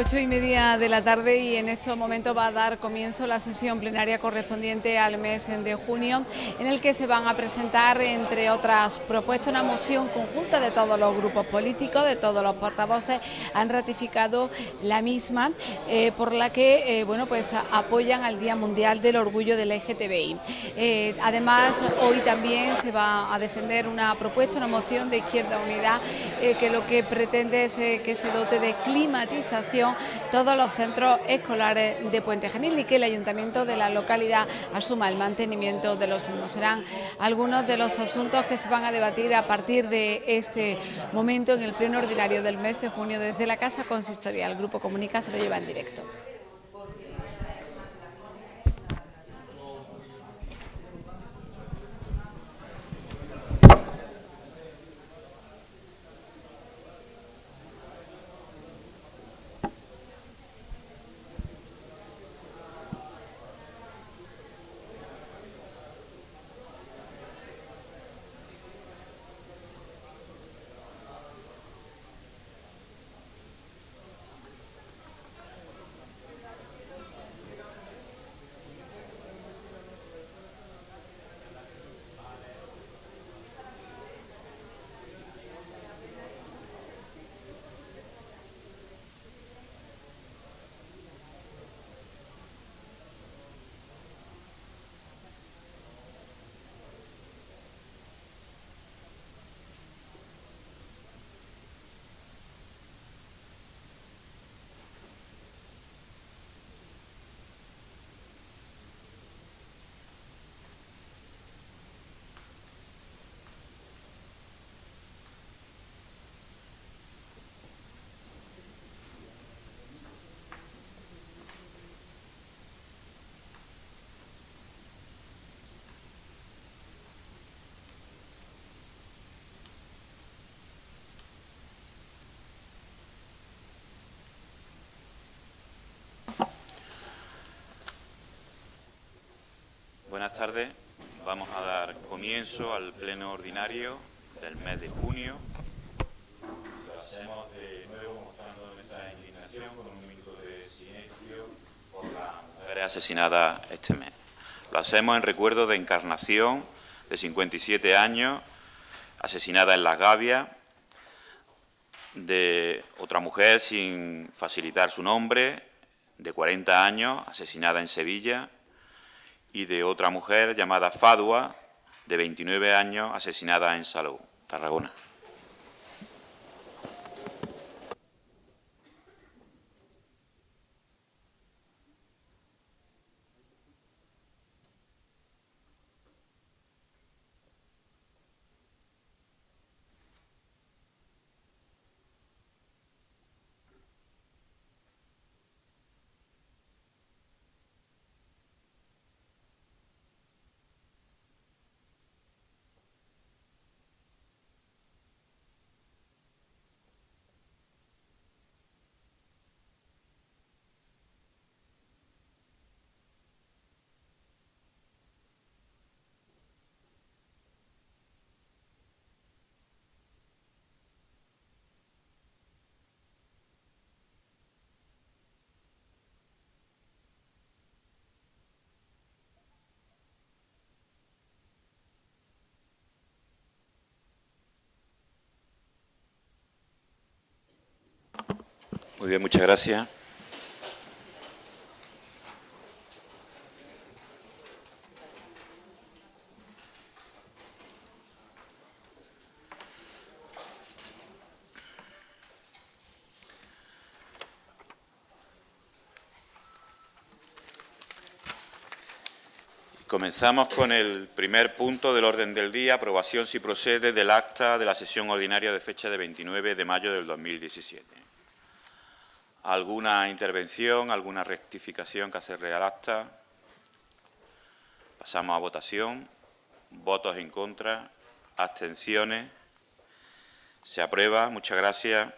8:30 de la tarde y en estos momentos va a dar comienzo la sesión plenaria correspondiente al mes de junio, en el que se van a presentar, entre otras propuestas, una moción conjunta de todos los grupos políticos, de todos los portavoces. Han ratificado la misma, por la que pues apoyan al Día Mundial del Orgullo del LGTBI. Además, hoy también se va a defender una propuesta, una moción de Izquierda Unida, que lo que pretende es que se dote de climatización todos los centros escolares de Puente Genil y que el ayuntamiento de la localidad asuma el mantenimiento de los mismos. Serán algunos de los asuntos que se van a debatir a partir de este momento en el pleno ordinario del mes de junio desde la Casa Consistorial. El Grupo Comunica se lo lleva en directo. Buenas tardes. Vamos a dar comienzo al pleno ordinario del mes de junio. Lo hacemos de nuevo mostrando nuestra indignación con un minuto de silencio por las mujeres asesinadas este mes. Lo hacemos en recuerdo de Encarnación, de 57 años, asesinada en Las Gavias, de otra mujer, sin facilitar su nombre, de 40 años, asesinada en Sevilla, y de otra mujer llamada Fadua, de 29 años, asesinada en Salou, Tarragona. Muy bien, muchas gracias. Comenzamos con el primer punto del orden del día, aprobación, si procede, del acta de la sesión ordinaria de fecha de 29 de mayo del 2017. ¿Alguna intervención, alguna rectificación que hacerle al acta? Pasamos a votación. ¿Votos en contra? ¿Abstenciones? Se aprueba. Muchas gracias.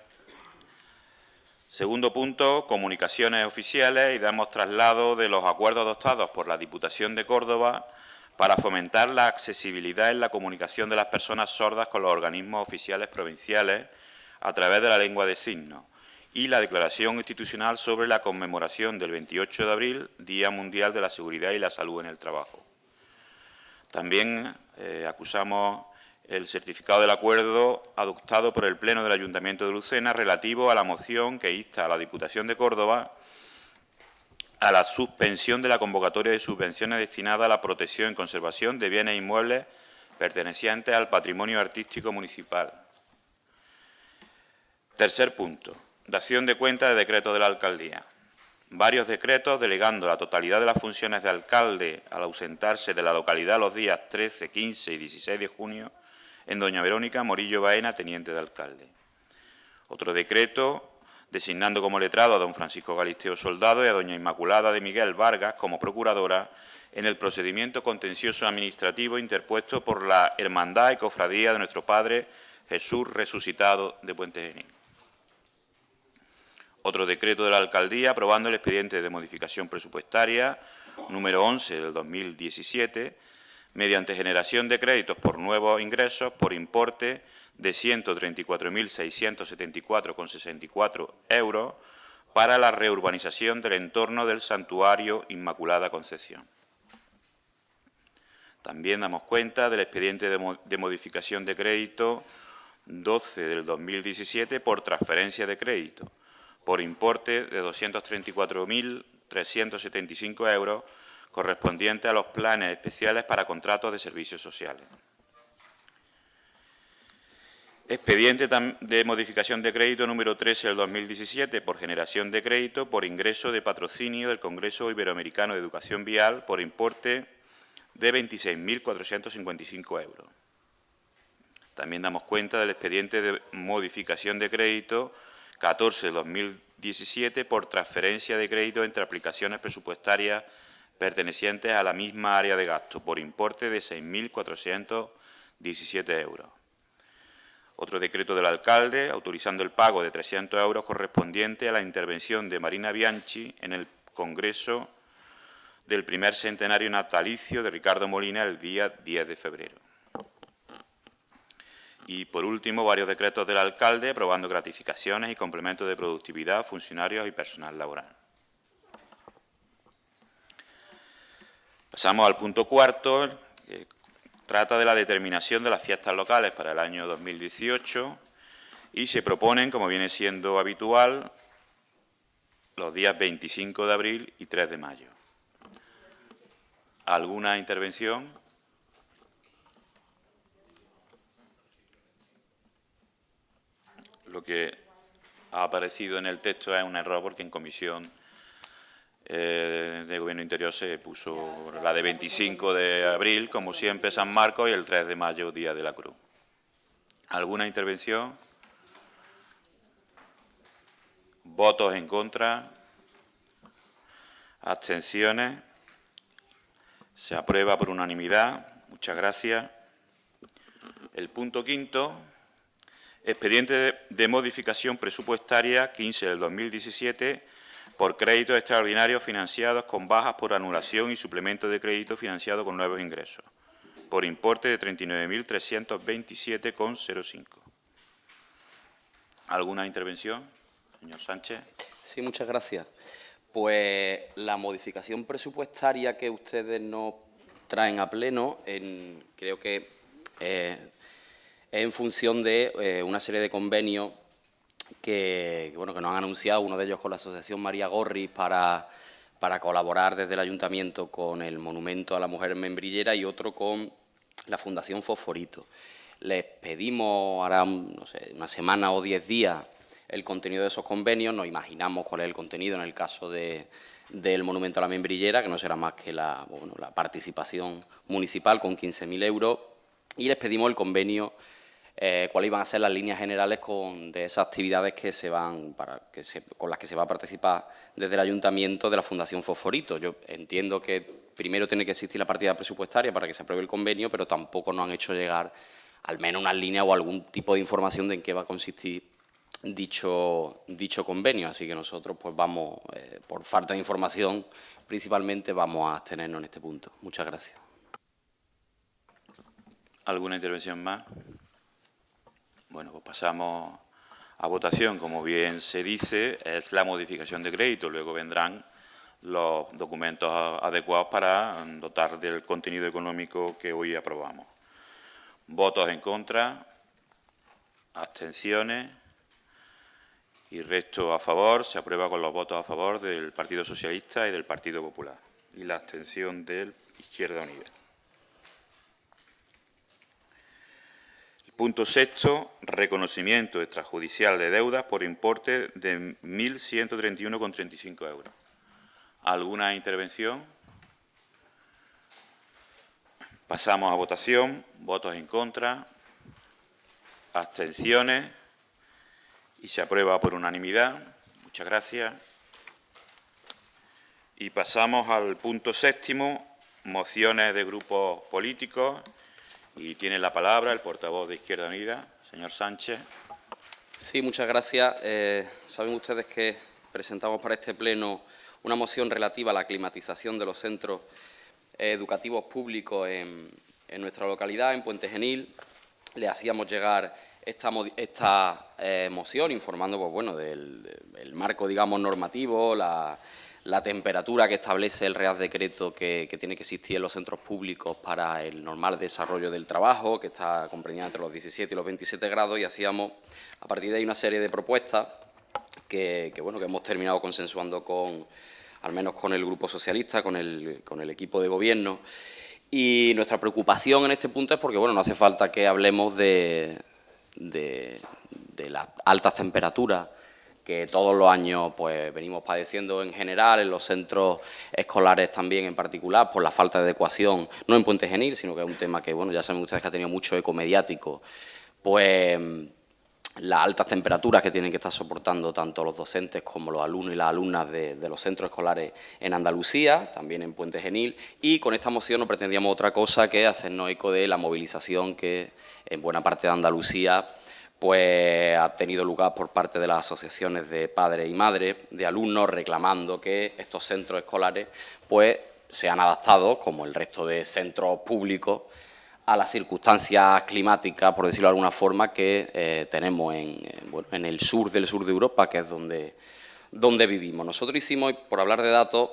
Segundo punto, comunicaciones oficiales, y damos traslado de los acuerdos adoptados por la Diputación de Córdoba para fomentar la accesibilidad en la comunicación de las personas sordas con los organismos oficiales provinciales a través de la lengua de signos y la Declaración Institucional sobre la conmemoración del 28 de abril, Día Mundial de la Seguridad y la Salud en el Trabajo. También acusamos el certificado del acuerdo adoptado por el Pleno del Ayuntamiento de Lucena relativo a la moción que insta a la Diputación de Córdoba a la suspensión de la convocatoria de subvenciones destinada a la protección y conservación de bienes inmuebles pertenecientes al patrimonio artístico municipal. Tercer punto, dación de cuenta de decretos de la alcaldía. Varios decretos delegando la totalidad de las funciones de alcalde al ausentarse de la localidad los días 13, 15 y 16 de junio en doña Verónica Morillo Baena, teniente de alcalde. Otro decreto designando como letrado a don Francisco Galisteo Soldado y a doña Inmaculada de Miguel Vargas como procuradora en el procedimiento contencioso administrativo interpuesto por la Hermandad y Cofradía de nuestro Padre Jesús Resucitado de Puente Genil. Otro decreto de la alcaldía aprobando el expediente de modificación presupuestaria número 11 del 2017 mediante generación de créditos por nuevos ingresos por importe de 134.674,64 euros para la reurbanización del entorno del Santuario Inmaculada Concepción. También damos cuenta del expediente de modificación de crédito 12 del 2017 por transferencia de crédito por importe de 234.375 euros correspondiente a los planes especiales para contratos de servicios sociales. Expediente de modificación de crédito número 13 del 2017 por generación de crédito por ingreso de patrocinio del Congreso Iberoamericano de Educación Vial por importe de 26.455 euros. También damos cuenta del expediente de modificación de crédito 14 del 2017 por transferencia de crédito entre aplicaciones presupuestarias pertenecientes a la misma área de gasto por importe de 6.417 euros. Otro decreto del alcalde autorizando el pago de 300 euros correspondiente a la intervención de Marina Bianchi en el Congreso del primer centenario natalicio de Ricardo Molina el día 10 de febrero. Y, por último, varios decretos del alcalde aprobando gratificaciones y complementos de productividad a funcionarios y personal laboral. Pasamos al punto cuarto, que trata de la determinación de las fiestas locales para el año 2018 y se proponen, como viene siendo habitual, los días 25 de abril y 3 de mayo. ¿Alguna intervención? Lo que ha aparecido en el texto es un error porque en comisión de Gobierno Interior se puso la de 25 de abril, como siempre San Marcos, y el 3 de mayo, Día de la Cruz. ¿Alguna intervención? ¿Votos en contra? ¿Abstenciones? Se aprueba por unanimidad. Muchas gracias. El punto quinto. Expediente de modificación presupuestaria 15 del 2017 por créditos extraordinarios financiados con bajas por anulación y suplemento de crédito financiado con nuevos ingresos, por importe de 39.327,05. ¿Alguna intervención, señor Sánchez? Sí, muchas gracias. Pues la modificación presupuestaria que ustedes nos traen a pleno, creo que es en función de una serie de convenios que nos han anunciado, uno de ellos con la Asociación María Gorri para colaborar desde el Ayuntamiento con el Monumento a la Mujer Membrillera y otro con la Fundación Fosforito. Les pedimos ahora, no sé, una semana o 10 días el contenido de esos convenios. Nos imaginamos cuál es el contenido en el caso del Monumento a la Membrillera, que no será más que la participación municipal con 15.000 euros, y les pedimos el convenio, cuáles iban a ser las líneas generales de esas actividades con las que se va a participar desde el Ayuntamiento de la Fundación Fosforito. Yo entiendo que primero tiene que existir la partida presupuestaria para que se apruebe el convenio, pero tampoco nos han hecho llegar al menos unas líneas o algún tipo de información de en qué va a consistir dicho convenio. Así que nosotros, pues vamos, por falta de información, principalmente vamos a abstenernos en este punto. Muchas gracias. ¿Alguna intervención más? Bueno, pues pasamos a votación, como bien se dice, es la modificación de crédito. Luego vendrán los documentos adecuados para dotar del contenido económico que hoy aprobamos. Votos en contra, abstenciones y resto a favor. Se aprueba con los votos a favor del Partido Socialista y del Partido Popular y la abstención de Izquierda Unida. Punto sexto, reconocimiento extrajudicial de deudas por importe de 1.131,35 €. ¿Alguna intervención? Pasamos a votación. Votos en contra, abstenciones y se aprueba por unanimidad. Muchas gracias. Y pasamos al punto séptimo, mociones de grupos políticos. Y tiene la palabra el portavoz de Izquierda Unida, señor Sánchez. Sí, muchas gracias. Saben ustedes que presentamos para este pleno una moción relativa a la climatización de los centros educativos públicos en nuestra localidad, en Puente Genil. Le hacíamos llegar esta moción informando, pues, bueno, del marco, digamos, normativo, la temperatura que establece el Real Decreto que tiene que existir en los centros públicos para el normal desarrollo del trabajo, que está comprendida entre los 17 y los 27 grados, y hacíamos a partir de ahí una serie de propuestas que hemos terminado consensuando al menos con el Grupo Socialista, con el equipo de Gobierno. Y nuestra preocupación en este punto es porque, bueno, no hace falta que hablemos de las altas temperaturas que todos los años pues venimos padeciendo en general, en los centros escolares también en particular, por la falta de adecuación, no en Puente Genil, sino que es un tema que, bueno, ya saben ustedes que ha tenido mucho eco mediático, pues las altas temperaturas que tienen que estar soportando tanto los docentes como los alumnos y las alumnas de los centros escolares en Andalucía, también en Puente Genil, y con esta moción no pretendíamos otra cosa que hacernos eco de la movilización que en buena parte de Andalucía pues ha tenido lugar por parte de las asociaciones de padres y madres de alumnos reclamando que estos centros escolares pues sean adaptados, como el resto de centros públicos, a las circunstancias climáticas, por decirlo de alguna forma, que tenemos en el sur de Europa, que es donde vivimos. Nosotros hicimos, por hablar de datos,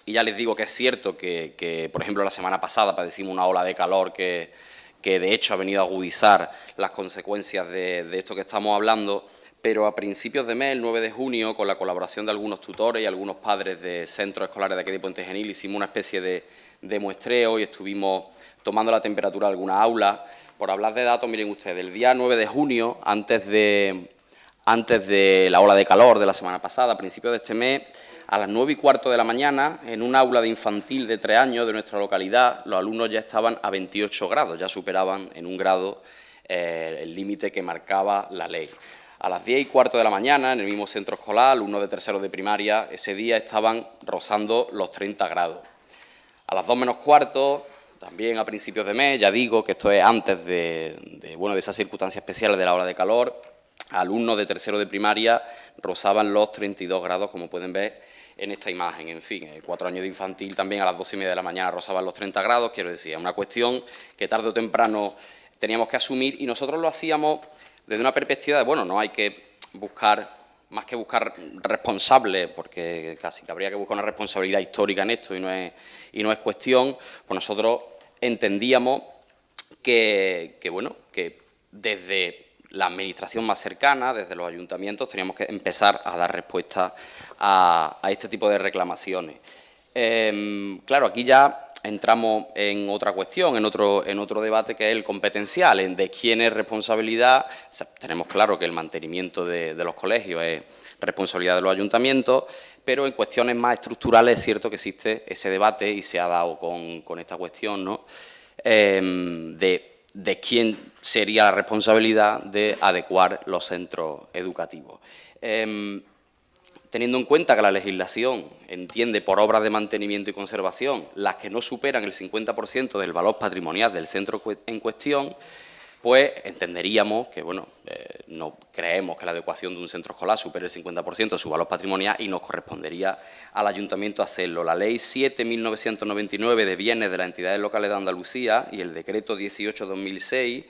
y ya les digo que es cierto que por ejemplo, la semana pasada padecimos una ola de calor que de hecho ha venido a agudizar las consecuencias de esto que estamos hablando, pero a principios de mes, el 9 de junio, con la colaboración de algunos tutores y algunos padres de centros escolares de aquí de Puente Genil, hicimos una especie de muestreo y estuvimos tomando la temperatura de algunas aulas. Por hablar de datos, miren ustedes, el día 9 de junio, antes de la ola de calor de la semana pasada, a principios de este mes, a las 9:15 de la mañana, en un aula de infantil de 3 años de nuestra localidad, los alumnos ya estaban a 28 grados, ya superaban en 1 grado el límite que marcaba la ley. A las 10:15 de la mañana, en el mismo centro escolar, alumnos de tercero de primaria, ese día estaban rozando los 30 grados. A las 2:15, también a principios de mes, ya digo que esto es antes de esas circunstancias especiales de la ola de calor, alumnos de tercero de primaria rozaban los 32 grados, como pueden ver en esta imagen. En fin, 4 años de infantil también a las 2:30 de la mañana rozaban los 30 grados, quiero decir, es una cuestión que tarde o temprano teníamos que asumir y nosotros lo hacíamos desde una perspectiva de, bueno, no hay que buscar, más que buscar responsables, porque casi que habría que buscar una responsabilidad histórica en esto y no es cuestión, pues nosotros entendíamos que desde la administración más cercana, desde los ayuntamientos, teníamos que empezar a dar respuesta a este tipo de reclamaciones. Claro, aquí ya entramos en otra cuestión, en otro debate que es el competencial, de quién es responsabilidad. O sea, tenemos claro que el mantenimiento de los colegios es responsabilidad de los ayuntamientos, pero en cuestiones más estructurales es cierto que existe ese debate y se ha dado con esta cuestión, ¿no? De quién sería la responsabilidad de adecuar los centros educativos. Teniendo en cuenta que la legislación entiende por obras de mantenimiento y conservación las que no superan el 50% del valor patrimonial del centro en cuestión, pues entenderíamos que, no creemos que la adecuación de un centro escolar supere el 50% de su valor patrimonial y nos correspondería al ayuntamiento hacerlo. La Ley 7/1999 de bienes de las entidades locales de Andalucía y el Decreto 18/2006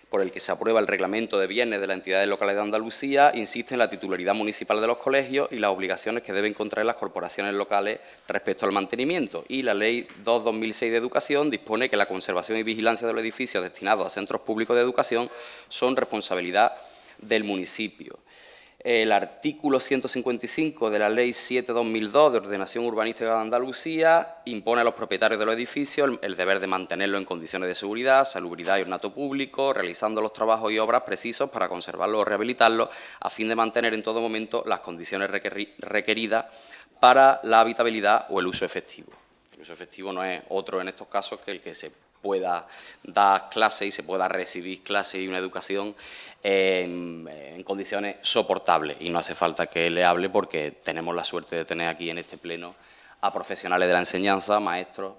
por el que se aprueba el reglamento de bienes de las entidades locales de Andalucía, insiste en la titularidad municipal de los colegios y las obligaciones que deben contraer las corporaciones locales respecto al mantenimiento. Y la Ley 2/2006 de Educación dispone que la conservación y vigilancia de los edificios destinados a centros públicos de educación son responsabilidad del municipio. El artículo 155 de la Ley 7/2002 de Ordenación Urbanística de Andalucía impone a los propietarios de los edificios el deber de mantenerlos en condiciones de seguridad, salubridad y ornato público, realizando los trabajos y obras precisos para conservarlos o rehabilitarlos, a fin de mantener en todo momento las condiciones requeridas para la habitabilidad o el uso efectivo. El uso efectivo no es otro en estos casos que el que se pueda dar clases y se pueda recibir clases y una educación en condiciones soportables. Y no hace falta que le hable porque tenemos la suerte de tener aquí en este pleno a profesionales de la enseñanza, maestros,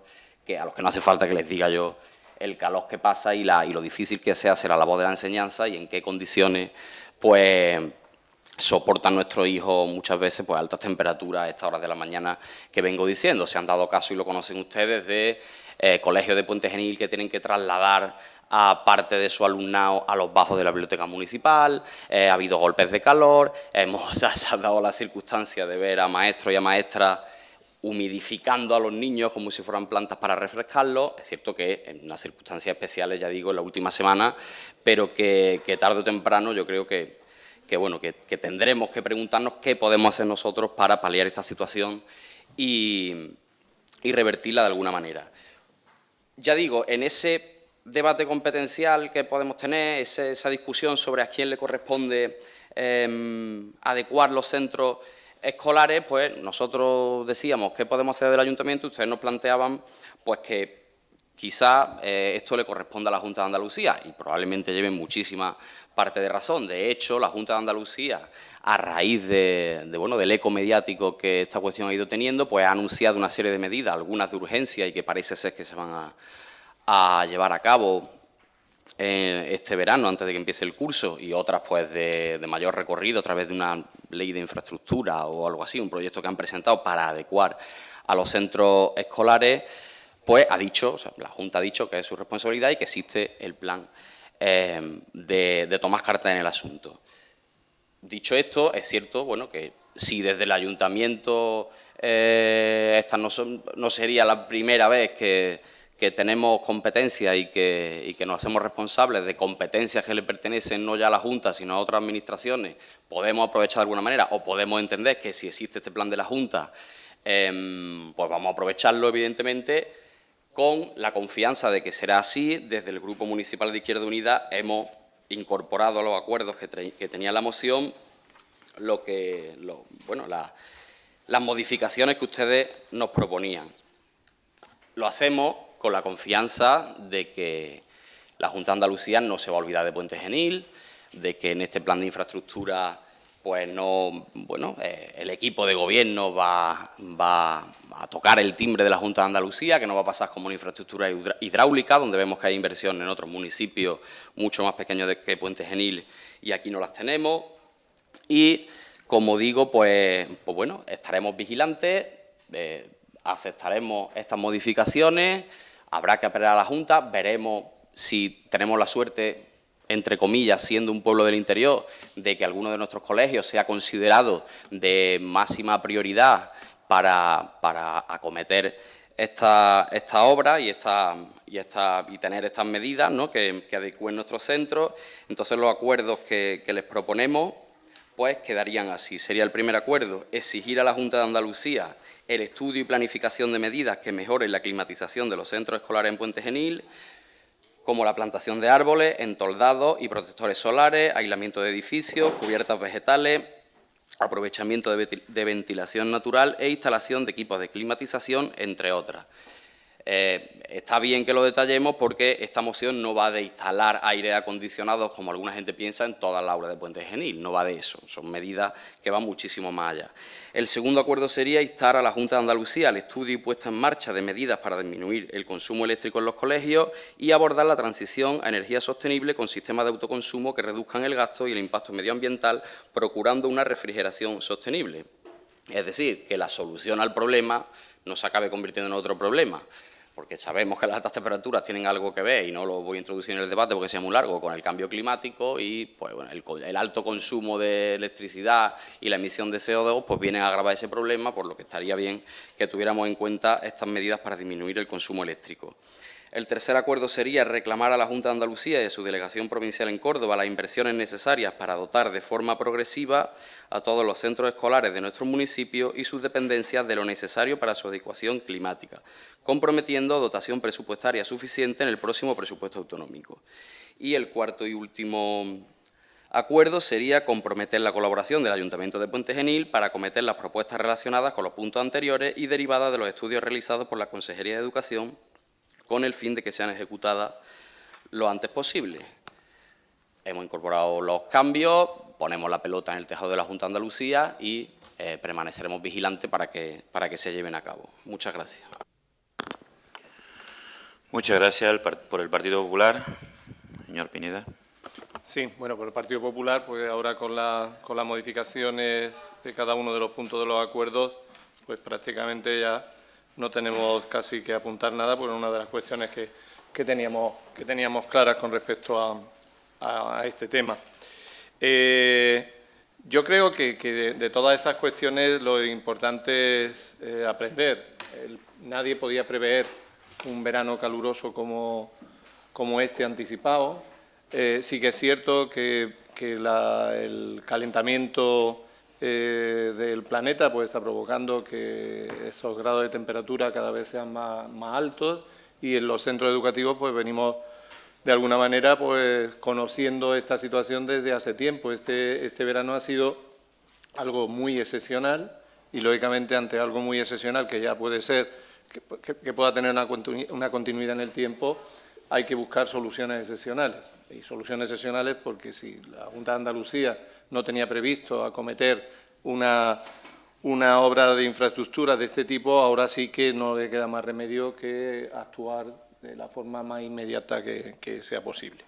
a los que no hace falta que les diga yo el calor que pasa y lo difícil que se hace la labor de la enseñanza y en qué condiciones pues soportan nuestros hijos muchas veces pues altas temperaturas a estas horas de la mañana que vengo diciendo. Se han dado caso y lo conocen ustedes de colegios de Puente Genil que tienen que trasladar a parte de su alumnado a los bajos de la biblioteca municipal, ha habido golpes de calor, se ha dado la circunstancia de ver a maestros y a maestras humidificando a los niños como si fueran plantas para refrescarlos. Es cierto que en unas circunstancias especiales, ya digo, en la última semana, pero que tarde o temprano yo creo que tendremos que preguntarnos qué podemos hacer nosotros para paliar esta situación y revertirla de alguna manera. Ya digo, en ese debate competencial que podemos tener, esa discusión sobre a quién le corresponde adecuar los centros escolares, pues nosotros decíamos qué podemos hacer del ayuntamiento, ustedes nos planteaban pues que quizá esto le corresponde a la Junta de Andalucía y probablemente lleven muchísima parte de razón. De hecho, la Junta de Andalucía, a raíz del eco mediático que esta cuestión ha ido teniendo, pues ha anunciado una serie de medidas, algunas de urgencia y que parece ser que se van a llevar a cabo este verano, antes de que empiece el curso, y otras pues de mayor recorrido a través de una ley de infraestructura o algo así, un proyecto que han presentado para adecuar a los centros escolares, pues la Junta ha dicho que es su responsabilidad y que existe el plan de tomar cartas en el asunto. Dicho esto, es cierto que si desde el ayuntamiento esta no sería la primera vez que tenemos competencias y que nos hacemos responsables de competencias que le pertenecen no ya a la Junta, sino a otras administraciones, podemos aprovechar de alguna manera o podemos entender que si existe este plan de la Junta, pues vamos a aprovecharlo, evidentemente, con la confianza de que será así. Desde el Grupo Municipal de Izquierda Unida hemos incorporado a los acuerdos que tenía la moción las modificaciones que ustedes nos proponían. Lo hacemos con la confianza de que la Junta de Andalucía no se va a olvidar de Puente Genil, de que en este plan de infraestructura pues el equipo de gobierno va a tocar el timbre de la Junta de Andalucía, que no va a pasar como una infraestructura hidráulica, donde vemos que hay inversión en otros municipios mucho más pequeños que Puente Genil y aquí no las tenemos. Y, como digo, estaremos vigilantes, aceptaremos estas modificaciones, habrá que apelar a la Junta, veremos si tenemos la suerte, entre comillas, siendo un pueblo del interior, de que alguno de nuestros colegios sea considerado de máxima prioridad para acometer esta obra y tener estas medidas, ¿no?, que adecúen nuestros centros. Entonces, los acuerdos que les proponemos pues quedarían así. Sería el primer acuerdo: exigir a la Junta de Andalucía el estudio y planificación de medidas que mejoren la climatización de los centros escolares en Puente Genil, como la plantación de árboles, entoldados y protectores solares, aislamiento de edificios, cubiertas vegetales, aprovechamiento de ventilación natural e instalación de equipos de climatización, entre otras. Está bien que lo detallemos porque esta moción no va de instalar aire acondicionados, como alguna gente piensa, en todas las aulas de Puente Genil. No va de eso, son medidas que van muchísimo más allá. El segundo acuerdo sería instar a la Junta de Andalucía al estudio y puesta en marcha de medidas para disminuir el consumo eléctrico en los colegios y abordar la transición a energía sostenible con sistemas de autoconsumo que reduzcan el gasto y el impacto medioambiental, procurando una refrigeración sostenible. Es decir, que la solución al problema no se acabe convirtiendo en otro problema. porque sabemos que las altas temperaturas tienen algo que ver, y no lo voy a introducir en el debate porque sea muy largo, con el cambio climático y pues, bueno, el alto consumo de electricidad y la emisión de CO2 pues vienen a agravar ese problema, por lo que estaría bien que tuviéramos en cuenta estas medidas para disminuir el consumo eléctrico. El tercer acuerdo sería reclamar a la Junta de Andalucía y a su delegación provincial en Córdoba las inversiones necesarias para dotar de forma progresiva a todos los centros escolares de nuestro municipio y sus dependencias de lo necesario para su adecuación climática, comprometiendo dotación presupuestaria suficiente en el próximo presupuesto autonómico. Y el cuarto y último acuerdo sería comprometer la colaboración del Ayuntamiento de Puente Genil para acometer las propuestas relacionadas con los puntos anteriores y derivadas de los estudios realizados por la Consejería de Educación, con el fin de que sean ejecutadas lo antes posible. Hemos incorporado los cambios, ponemos la pelota en el tejado de la Junta de Andalucía y permaneceremos vigilantes para que se lleven a cabo. Muchas gracias. Muchas gracias por el Partido Popular. Señor Pineda. Sí, bueno, por el Partido Popular, pues ahora con las modificaciones de cada uno de los puntos de los acuerdos, pues prácticamente ya no tenemos casi que apuntar nada, porque una de las cuestiones que teníamos claras con respecto a este tema. Yo creo que de todas estas cuestiones lo importante es aprender. Nadie podía prever un verano caluroso como este anticipado. Sí que es cierto que el calentamiento del planeta pues está provocando que esos grados de temperatura cada vez sean más altos, y en los centros educativos pues venimos de alguna manera pues conociendo esta situación desde hace tiempo. Este verano ha sido algo muy excepcional, y lógicamente ante algo muy excepcional que ya puede ser que pueda tener una continuidad en el tiempo, hay que buscar soluciones excepcionales. Y soluciones excepcionales porque si la Junta de Andalucía no tenía previsto acometer una obra de infraestructura de este tipo, ahora sí que no le queda más remedio que actuar de la forma más inmediata que sea posible.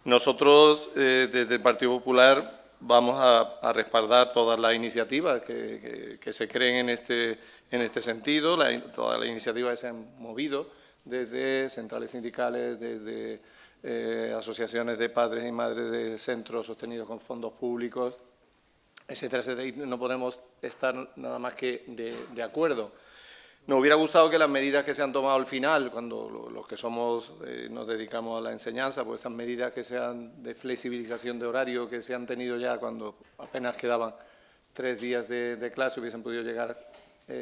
Nosotros, desde el Partido Popular, vamos a respaldar todas las iniciativas que se creen en este sentido, todas las iniciativas que se han movido desde centrales sindicales, desde asociaciones de padres y madres de centros sostenidos con fondos públicos, etcétera, etcétera. Y no podemos estar nada más que de acuerdo. Nos hubiera gustado que las medidas que se han tomado al final, cuando los que nos dedicamos a la enseñanza, pues estas medidas que sean de flexibilización de horario que se han tenido ya cuando apenas quedaban 3 días de clase, hubiesen podido llegar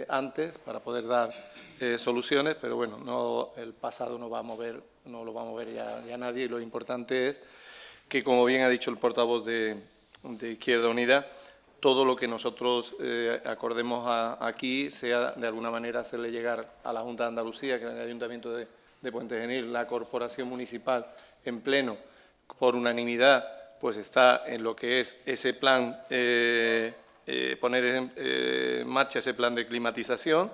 antes para poder dar soluciones, pero bueno, el pasado no lo va a mover ya nadie, y lo importante es que, como bien ha dicho el portavoz de Izquierda Unida, todo lo que nosotros acordemos aquí sea de alguna manera hacerle llegar a la Junta de Andalucía, que es el Ayuntamiento de Puente Genil, la Corporación Municipal en pleno, por unanimidad, pues está en lo que es ese plan, poner en marcha ese plan de climatización,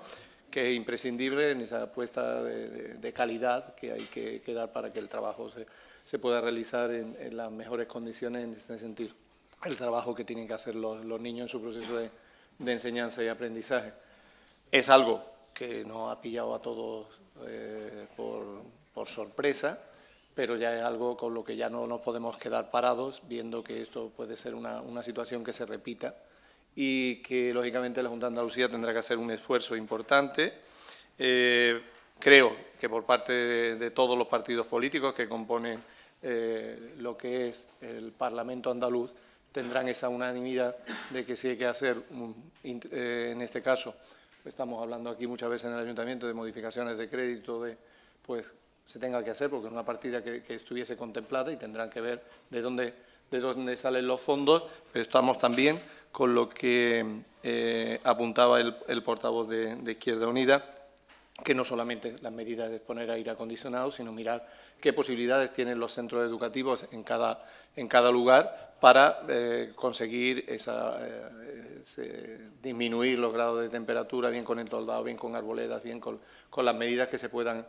que es imprescindible en esa apuesta de calidad que hay que dar para que el trabajo se pueda realizar en las mejores condiciones en este sentido. El trabajo que tienen que hacer los niños en su proceso de enseñanza y aprendizaje. Es algo que nos ha pillado a todos por sorpresa, pero ya es algo con lo que ya no nos podemos quedar parados, viendo que esto puede ser una situación que se repita y que, lógicamente, la Junta de Andalucía tendrá que hacer un esfuerzo importante. Creo que por parte de todos los partidos políticos que componen lo que es el Parlamento andaluz, tendrán esa unanimidad de que si hay que hacer, en este caso, estamos hablando aquí muchas veces en el Ayuntamiento de modificaciones de crédito, pues se tenga que hacer, porque es una partida que estuviese contemplada y tendrán que ver de dónde salen los fondos, pero estamos también con lo que apuntaba el portavoz de Izquierda Unida, que no solamente las medidas de poner aire acondicionado, sino mirar qué posibilidades tienen los centros educativos en cada lugar para conseguir disminuir los grados de temperatura, bien con entoldado, bien con arboledas, bien con las medidas que se puedan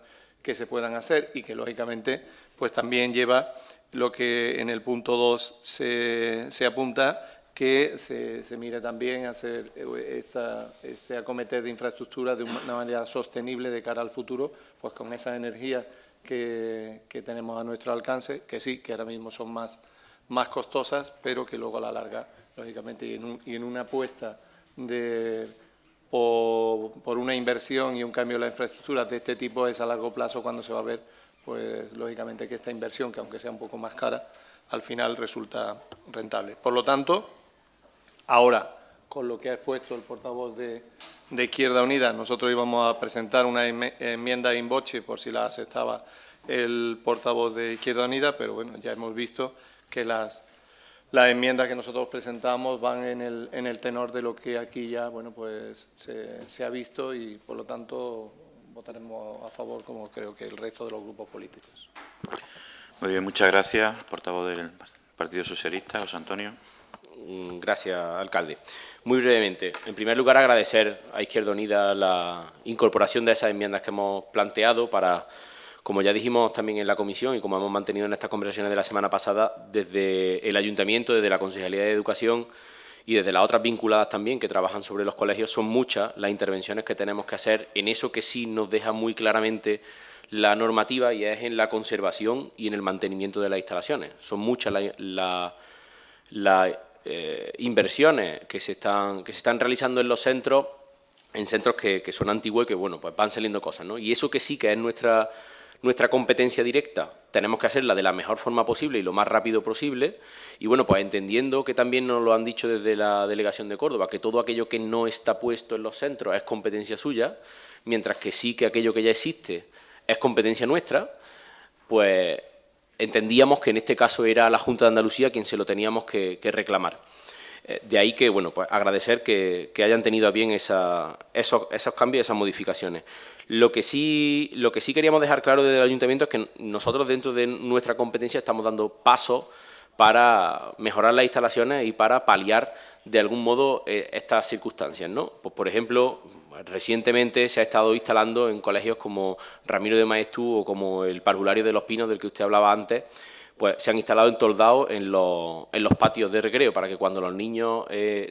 hacer, y que, lógicamente, pues también lleva lo que en el punto 2 se apunta, que se mire también hacer este acometer de infraestructura de una manera sostenible de cara al futuro, pues con esas energías que tenemos a nuestro alcance, que sí, que ahora mismo son más costosas, pero que luego a la larga, lógicamente, y en una apuesta por una inversión y un cambio de las infraestructuras de este tipo es a largo plazo cuando se va a ver, pues lógicamente que esta inversión, que aunque sea un poco más cara, al final resulta rentable. Por lo tanto, ahora, con lo que ha expuesto el portavoz de Izquierda Unida, nosotros íbamos a presentar una enmienda in voce por si la aceptaba el portavoz de Izquierda Unida, pero bueno, ya hemos visto que las enmiendas que nosotros presentamos van en el tenor de lo que aquí ya, bueno, pues se ha visto y, por lo tanto, votaremos a favor, como creo que el resto de los grupos políticos. Muy bien, muchas gracias. Portavoz del Partido Socialista, José Antonio. Gracias, alcalde. Muy brevemente, en primer lugar, agradecer a Izquierda Unida la incorporación de esas enmiendas que hemos planteado para, como ya dijimos también en la comisión y como hemos mantenido en estas conversaciones de la semana pasada, desde el Ayuntamiento, desde la Concejalía de Educación y desde las otras vinculadas también que trabajan sobre los colegios, son muchas las intervenciones que tenemos que hacer en eso que sí nos deja muy claramente la normativa, y es en la conservación y en el mantenimiento de las instalaciones. Son muchas las inversiones que se están realizando en los centros, que son antiguos y que, bueno, pues van saliendo cosas, ¿no? Y eso que sí que es nuestra competencia directa, tenemos que hacerla de la mejor forma posible y lo más rápido posible. Y bueno, pues entendiendo que también nos lo han dicho desde la Delegación de Córdoba, que todo aquello que no está puesto en los centros es competencia suya, mientras que sí que aquello que ya existe es competencia nuestra, pues entendíamos que en este caso era la Junta de Andalucía quien se lo teníamos que reclamar. De ahí que, bueno, pues agradecer que hayan tenido a bien esos cambios y esas modificaciones. Lo que sí queríamos dejar claro desde el Ayuntamiento es que nosotros, dentro de nuestra competencia, estamos dando pasos para mejorar las instalaciones y para paliar de algún modo estas circunstancias, ¿no? Pues, por ejemplo, recientemente se ha estado instalando en colegios como Ramiro de Maeztu o como el Parvulario de los Pinos, del que usted hablaba antes, pues se han instalado entoldados en los patios de recreo, para que cuando los niños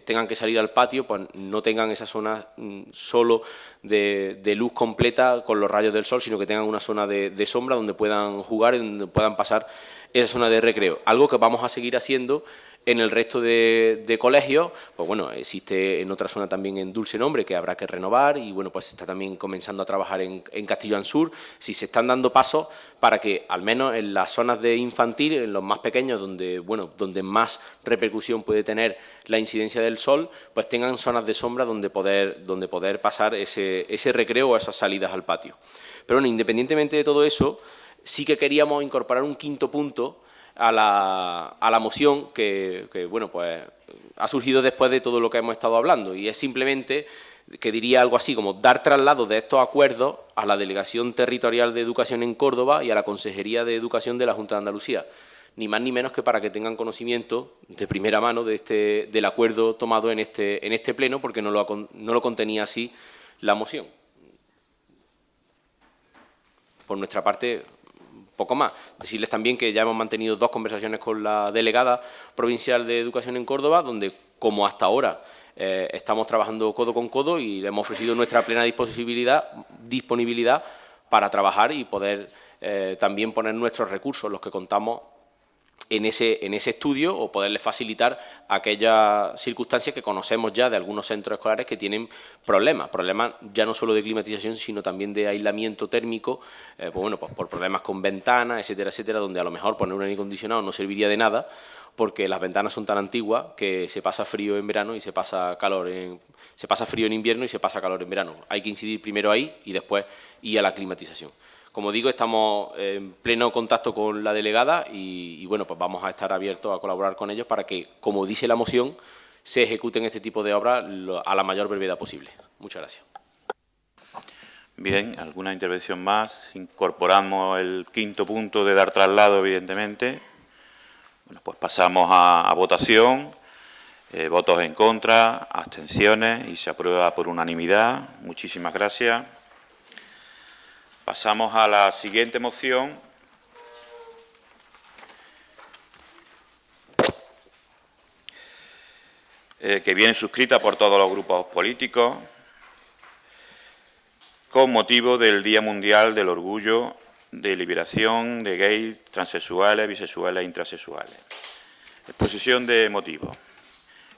tengan que salir al patio, pues no tengan esa zona solo de luz completa con los rayos del sol, sino que tengan una zona de sombra donde puedan jugar y donde puedan pasar esa zona de recreo. Algo que vamos a seguir haciendo en el resto de colegios. Pues bueno, existe en otra zona también en Dulce Nombre, que habrá que renovar, y bueno, pues se está también comenzando a trabajar en Castillo Ansur. Si se están dando pasos para que, al menos en las zonas de infantil, en los más pequeños, donde más repercusión puede tener la incidencia del sol, pues tengan zonas de sombra donde poder pasar ese recreo o esas salidas al patio. Pero bueno, independientemente de todo eso, sí que queríamos incorporar un quinto punto a la moción que bueno, pues ha surgido después de todo lo que hemos estado hablando, y es simplemente que diría algo así como dar traslado de estos acuerdos a la Delegación Territorial de Educación en Córdoba y a la Consejería de Educación de la Junta de Andalucía, ni más ni menos que para que tengan conocimiento de primera mano del acuerdo tomado en este pleno, porque no lo contenía así la moción. Por nuestra parte, poco más. Decirles también que ya hemos mantenido 2 conversaciones con la delegada provincial de Educación en Córdoba, donde, como hasta ahora, estamos trabajando codo con codo, y le hemos ofrecido nuestra plena disponibilidad para trabajar y poder también poner nuestros recursos, los que contamos, en ese estudio, o poderles facilitar aquellas circunstancias que conocemos ya de algunos centros escolares que tienen problemas ya no solo de climatización, sino también de aislamiento térmico, pues bueno, pues por problemas con ventanas, etcétera, etcétera, donde a lo mejor poner un aire acondicionado no serviría de nada, porque las ventanas son tan antiguas que se pasa frío en verano y se pasa frío en invierno y se pasa calor en verano. Hay que incidir primero ahí y después ir a la climatización. Como digo, estamos en pleno contacto con la delegada y bueno, pues vamos a estar abiertos a colaborar con ellos para que, como dice la moción, se ejecuten este tipo de obras a la mayor brevedad posible. Muchas gracias. Bien, ¿alguna intervención más? Incorporamos el quinto punto de dar traslado, evidentemente. Bueno, pues pasamos a votación. Votos en contra, abstenciones, y se aprueba por unanimidad. Muchísimas gracias. Pasamos a la siguiente moción. que viene suscrita por todos los grupos políticos con motivo del Día Mundial del Orgullo de Liberación de gays, transexuales, bisexuales e intrasexuales. Exposición de motivos.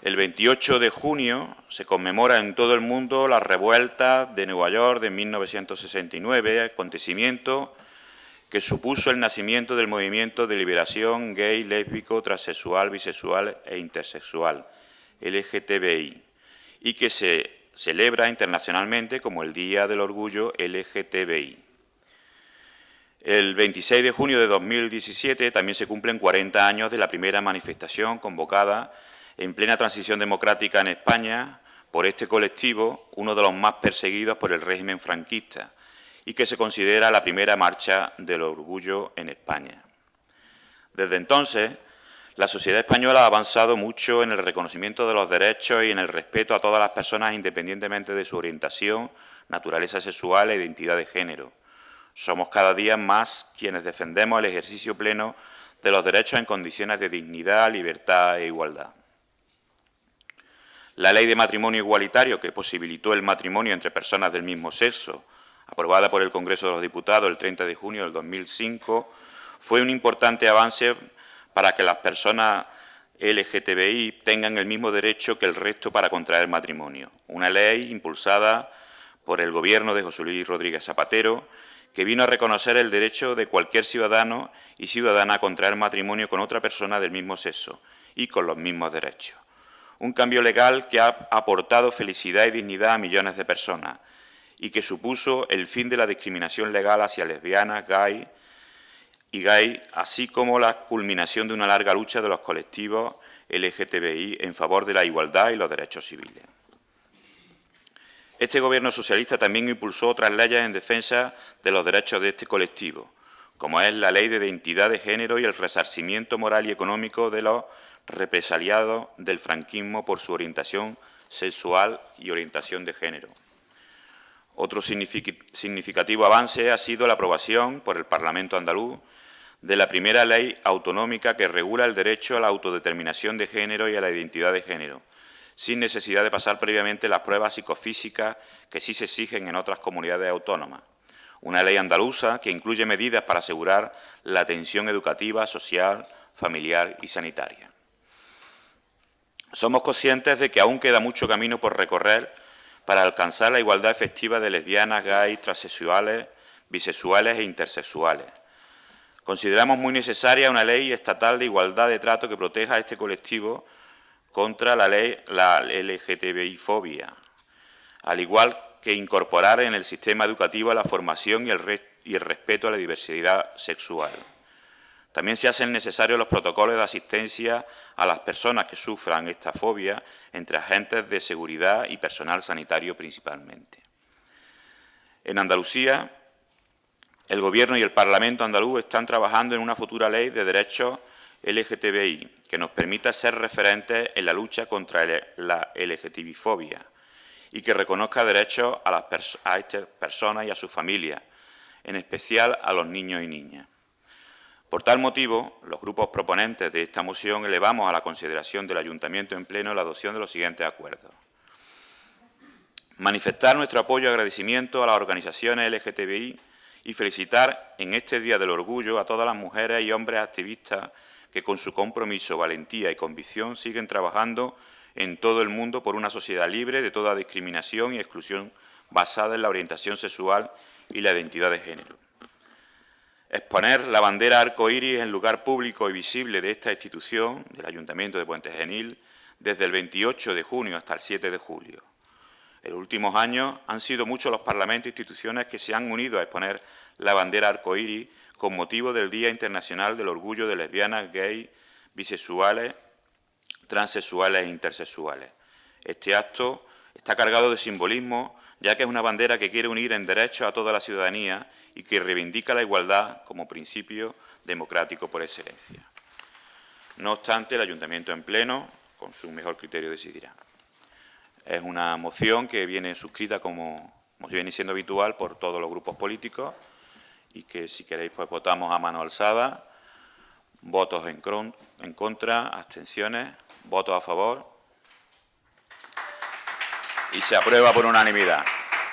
El 28 de junio se conmemora en todo el mundo la revuelta de Nueva York de 1969, acontecimiento que supuso el nacimiento del movimiento de liberación gay, lésbico, transexual, bisexual e intersexual, LGTBI, y que se celebra internacionalmente como el Día del Orgullo LGTBI. El 26 de junio de 2017 también se cumplen 40 años de la primera manifestación convocada en plena transición democrática en España por este colectivo, uno de los más perseguidos por el régimen franquista, y que se considera la primera marcha del orgullo en España. Desde entonces, la sociedad española ha avanzado mucho en el reconocimiento de los derechos y en el respeto a todas las personas independientemente de su orientación, naturaleza sexual e identidad de género. Somos cada día más quienes defendemos el ejercicio pleno de los derechos en condiciones de dignidad, libertad e igualdad. La Ley de Matrimonio Igualitario, que posibilitó el matrimonio entre personas del mismo sexo, aprobada por el Congreso de los Diputados el 30 de junio del 2005, fue un importante avance para que las personas LGTBI tengan el mismo derecho que el resto para contraer matrimonio. Una ley impulsada por el Gobierno de José Luis Rodríguez Zapatero, que vino a reconocer el derecho de cualquier ciudadano y ciudadana a contraer matrimonio con otra persona del mismo sexo y con los mismos derechos. Un cambio legal que ha aportado felicidad y dignidad a millones de personas y que supuso el fin de la discriminación legal hacia lesbianas, gay, así como la culminación de una larga lucha de los colectivos LGTBI en favor de la igualdad y los derechos civiles. Este Gobierno socialista también impulsó otras leyes en defensa de los derechos de este colectivo, como es la Ley de Identidad de Género y el resarcimiento moral y económico de los represaliados del franquismo por su orientación sexual y orientación de género. Otro significativo avance ha sido la aprobación por el Parlamento andaluz de la primera ley autonómica que regula el derecho a la autodeterminación de género y a la identidad de género, sin necesidad de pasar previamente las pruebas psicofísicas que sí se exigen en otras comunidades autónomas. Una ley andaluza que incluye medidas para asegurar la atención educativa, social, familiar y sanitaria. Somos conscientes de que aún queda mucho camino por recorrer para alcanzar la igualdad efectiva de lesbianas, gays, transexuales, bisexuales e intersexuales. Consideramos muy necesaria una ley estatal de igualdad de trato que proteja a este colectivo contra la LGTBI-fobia, al igual que incorporar en el sistema educativo la formación y el respeto a la diversidad sexual. También se hacen necesarios los protocolos de asistencia a las personas que sufran esta fobia entre agentes de seguridad y personal sanitario principalmente. En Andalucía, el Gobierno y el Parlamento andaluz están trabajando en una futura ley de derechos LGTBI que nos permita ser referentes en la lucha contra la LGTBI-fobia y que reconozca derechos a estas personas y a sus familias, en especial a los niños y niñas. Por tal motivo, los grupos proponentes de esta moción elevamos a la consideración del Ayuntamiento en Pleno la adopción de los siguientes acuerdos. Manifestar nuestro apoyo y agradecimiento a las organizaciones LGTBI y felicitar en este Día del Orgullo a todas las mujeres y hombres activistas que con su compromiso, valentía y convicción siguen trabajando en todo el mundo por una sociedad libre de toda discriminación y exclusión basada en la orientación sexual y la identidad de género. Exponer la bandera arcoíris en lugar público y visible de esta institución, del Ayuntamiento de Puente Genil, desde el 28 de junio hasta el 7 de julio. En los últimos años han sido muchos los parlamentos e instituciones que se han unido a exponer la bandera arcoíris con motivo del Día Internacional del Orgullo de Lesbianas, Gays, Bisexuales, Transexuales e Intersexuales. Este acto está cargado de simbolismo, ya que es una bandera que quiere unir en derechos a toda la ciudadanía y que reivindica la igualdad como principio democrático por excelencia. No obstante, el Ayuntamiento en Pleno, con su mejor criterio, decidirá. Es una moción que viene suscrita, como viene siendo habitual, por todos los grupos políticos y que, si queréis, pues votamos a mano alzada. Votos en contra, abstenciones, votos a favor. y se aprueba por unanimidad.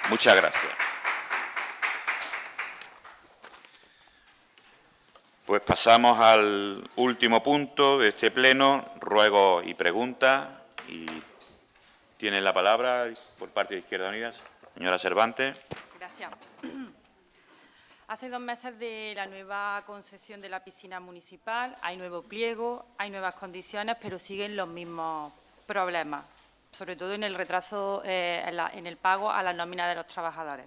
Muchas gracias. Pues pasamos al último punto de este pleno, ruegos y preguntas. Y tiene la palabra por parte de Izquierda Unida, señora Cervantes. Gracias. Hace 2 meses de la nueva concesión de la piscina municipal, hay nuevo pliego, hay nuevas condiciones, pero siguen los mismos problemas, sobre todo en el retraso en el pago a la nómina de los trabajadores.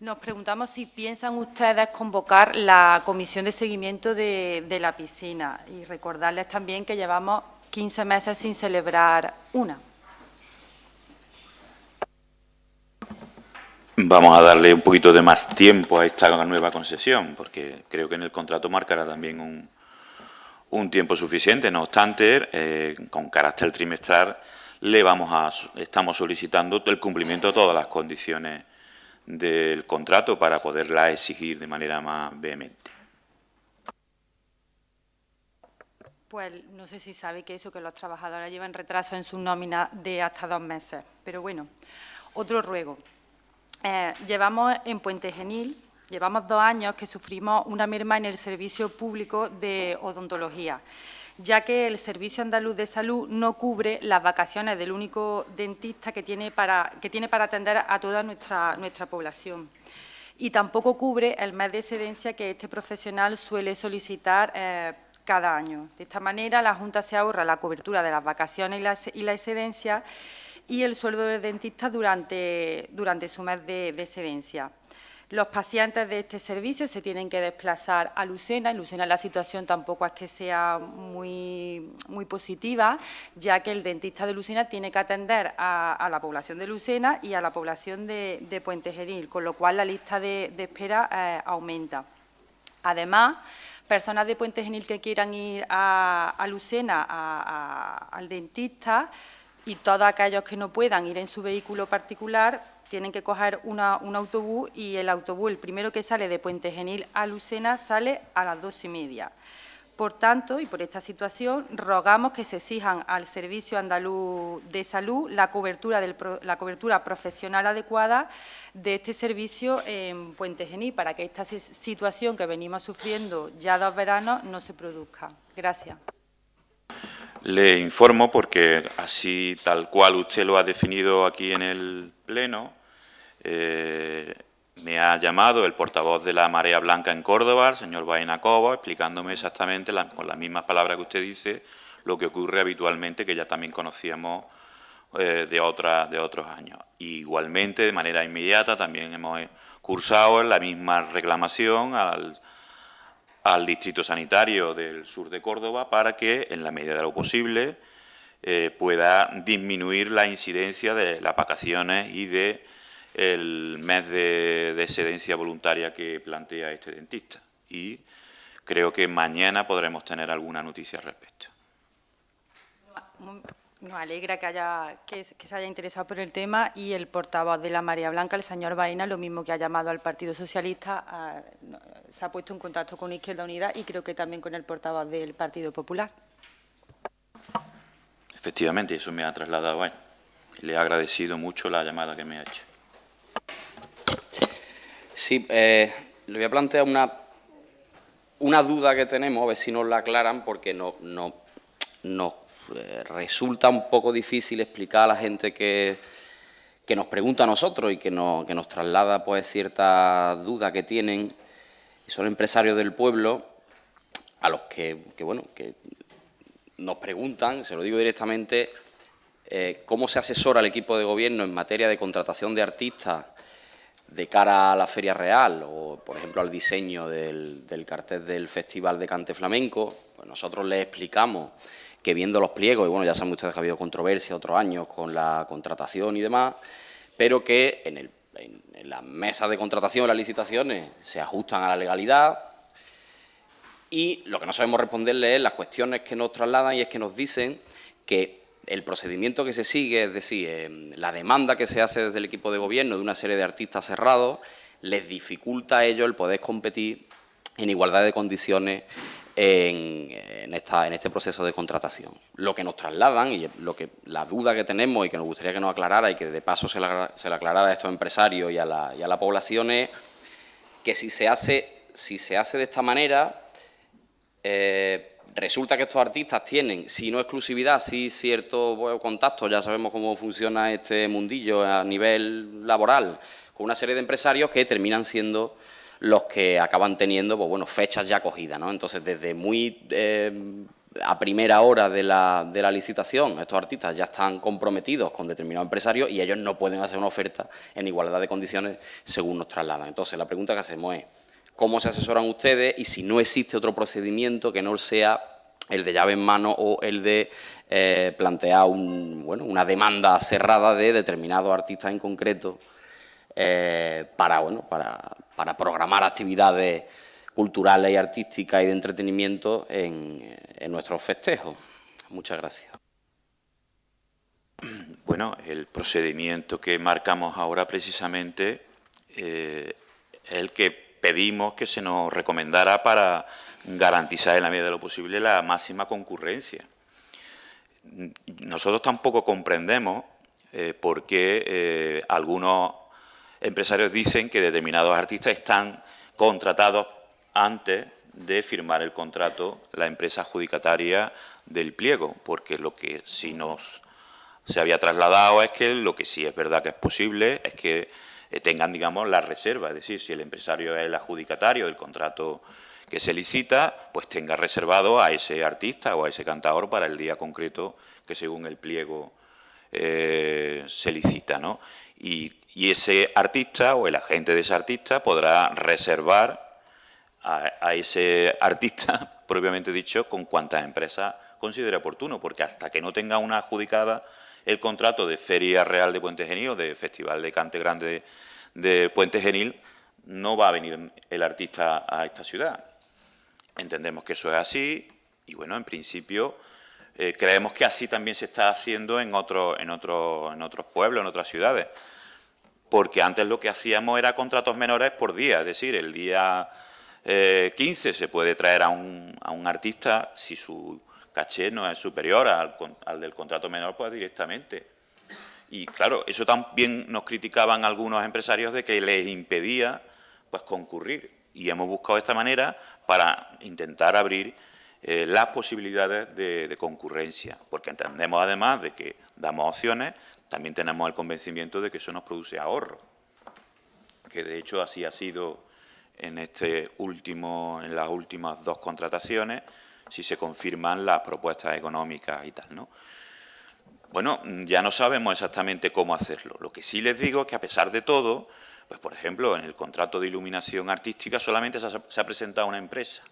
Nos preguntamos si piensan ustedes convocar la comisión de seguimiento de la piscina y recordarles también que llevamos 15 meses sin celebrar una. Vamos a darle un poquito de más tiempo a esta nueva concesión, porque creo que en el contrato marcará también un tiempo suficiente. No obstante, con carácter trimestral, estamos solicitando el cumplimiento de todas las condiciones del contrato para poderla exigir de manera más vehemente. Pues no sé si sabe que los trabajadores llevan retraso en su nómina de hasta 2 meses. Pero bueno, otro ruego. Llevamos en Puente Genil, llevamos 2 años que sufrimos una merma en el servicio público de odontología, ya que el Servicio Andaluz de Salud no cubre las vacaciones del único dentista que tiene para atender a toda nuestra población. Y tampoco cubre el mes de excedencia que este profesional suele solicitar cada año. De esta manera, la Junta se ahorra la cobertura de las vacaciones y la excedencia y el sueldo del dentista durante su mes de excedencia. Los pacientes de este servicio se tienen que desplazar a Lucena. En Lucena la situación tampoco es que sea muy positiva, ya que el dentista de Lucena tiene que atender a la población de Lucena y a la población de Puente Genil, con lo cual la lista de espera aumenta. Además, personas de Puente Genil que quieran ir a Lucena al dentista y todos aquellos que no puedan ir en su vehículo particular tienen que coger un autobús y el autobús, el primero que sale de Puente Genil a Lucena, sale a las 2:30. Por tanto, y por esta situación, rogamos que se exijan al Servicio Andaluz de Salud la cobertura profesional adecuada de este servicio en Puente Genil para que esta situación que venimos sufriendo ya 2 veranos no se produzca. Gracias. Le informo, porque así tal cual usted lo ha definido aquí en el Pleno, me ha llamado el portavoz de la Marea Blanca en Córdoba, el señor Baena Cobo, explicándome exactamente con las mismas palabras que usted dice lo que ocurre habitualmente, que ya también conocíamos de otros años. Y igualmente, de manera inmediata, también hemos cursado la misma reclamación al Distrito Sanitario del sur de Córdoba para que, en la medida de lo posible, pueda disminuir la incidencia de las vacaciones y del mes de excedencia voluntaria que plantea este dentista. Y creo que mañana podremos tener alguna noticia al respecto. Nos alegra que se haya interesado por el tema, y el portavoz de la Marea Blanca, el señor Baena, lo mismo que ha llamado al Partido Socialista, se ha puesto en contacto con Izquierda Unida y creo que también con el portavoz del Partido Popular. Efectivamente, eso me ha trasladado a él. Le he agradecido mucho la llamada que me ha hecho. Sí, le voy a plantear una duda que tenemos, a ver si nos la aclaran, porque nos resulta un poco difícil explicar a la gente que nos pregunta a nosotros y que nos traslada pues cierta duda que tienen, y son empresarios del pueblo a los que nos preguntan, se lo digo directamente, cómo se asesora el equipo de gobierno en materia de contratación de artistas de cara a la Feria Real o, por ejemplo, al diseño del cartel del Festival de Cante Flamenco. Pues nosotros les explicamos que, viendo los pliegos, y bueno, ya saben ustedes que ha habido controversia otros años con la contratación y demás, pero que en las mesas de contratación, las licitaciones, se ajustan a la legalidad, y lo que no sabemos responderles es las cuestiones que nos trasladan, y es que nos dicen que el procedimiento que se sigue, es decir, la demanda que se hace desde el equipo de gobierno de una serie de artistas cerrados, les dificulta a ellos el poder competir en igualdad de condiciones en este proceso de contratación. Lo que nos trasladan y la duda que tenemos y que nos gustaría que nos aclarara y que de paso se le aclarara a estos empresarios y a la población es que si se hace de esta manera, resulta que estos artistas tienen, si no exclusividad, sí cierto contacto, ya sabemos cómo funciona este mundillo a nivel laboral, con una serie de empresarios que terminan siendo los que acaban teniendo fechas ya cogidas, ¿no? Entonces, desde muy a primera hora de la licitación, estos artistas ya están comprometidos con determinados empresarios y ellos no pueden hacer una oferta en igualdad de condiciones según nos trasladan. Entonces, la pregunta que hacemos es ¿cómo se asesoran ustedes? Y si no existe otro procedimiento que no sea el de llave en mano o el de plantear una demanda cerrada de determinados artistas en concreto para programar actividades culturales y artísticas y de entretenimiento en nuestros festejos. Muchas gracias. Bueno, el procedimiento que marcamos ahora precisamente es el que pedimos que se nos recomendara para garantizar en la medida de lo posible la máxima concurrencia. Nosotros tampoco comprendemos por qué algunos empresarios dicen que determinados artistas están contratados antes de firmar el contrato la empresa adjudicataria del pliego, porque lo que sí se había trasladado es que lo que sí es verdad que es posible es que tengan, digamos, la reserva, es decir, si el empresario es el adjudicatario del contrato que se licita, pues tenga reservado a ese artista o a ese cantador para el día concreto que según el pliego se licita, ¿no? Y ese artista o el agente de ese artista podrá reservar a ese artista, propiamente dicho, con cuantas empresas considere oportuno, porque hasta que no tenga una adjudicada el contrato de Feria Real de Puente Genil o de Festival de Cante Grande de Puente Genil, no va a venir el artista a esta ciudad. Entendemos que eso es así y, bueno, en principio creemos que así también se está haciendo en otros pueblos, en otras ciudades, porque antes lo que hacíamos era contratos menores por día, es decir, el día 15 se puede traer a un artista si su caché no es superior al del contrato menor, pues directamente. Y claro, eso también nos criticaban algunos empresarios de que les impedía pues concurrir. Y hemos buscado esta manera para intentar abrir las posibilidades de concurrencia, porque entendemos además de que damos opciones, también tenemos el convencimiento de que eso nos produce ahorro, que de hecho así ha sido en las últimas dos contrataciones, si se confirman las propuestas económicas y tal, ¿no? Bueno, ya no sabemos exactamente cómo hacerlo. Lo que sí les digo es que a pesar de todo, pues por ejemplo, en el contrato de iluminación artística solamente se ha presentado una empresa.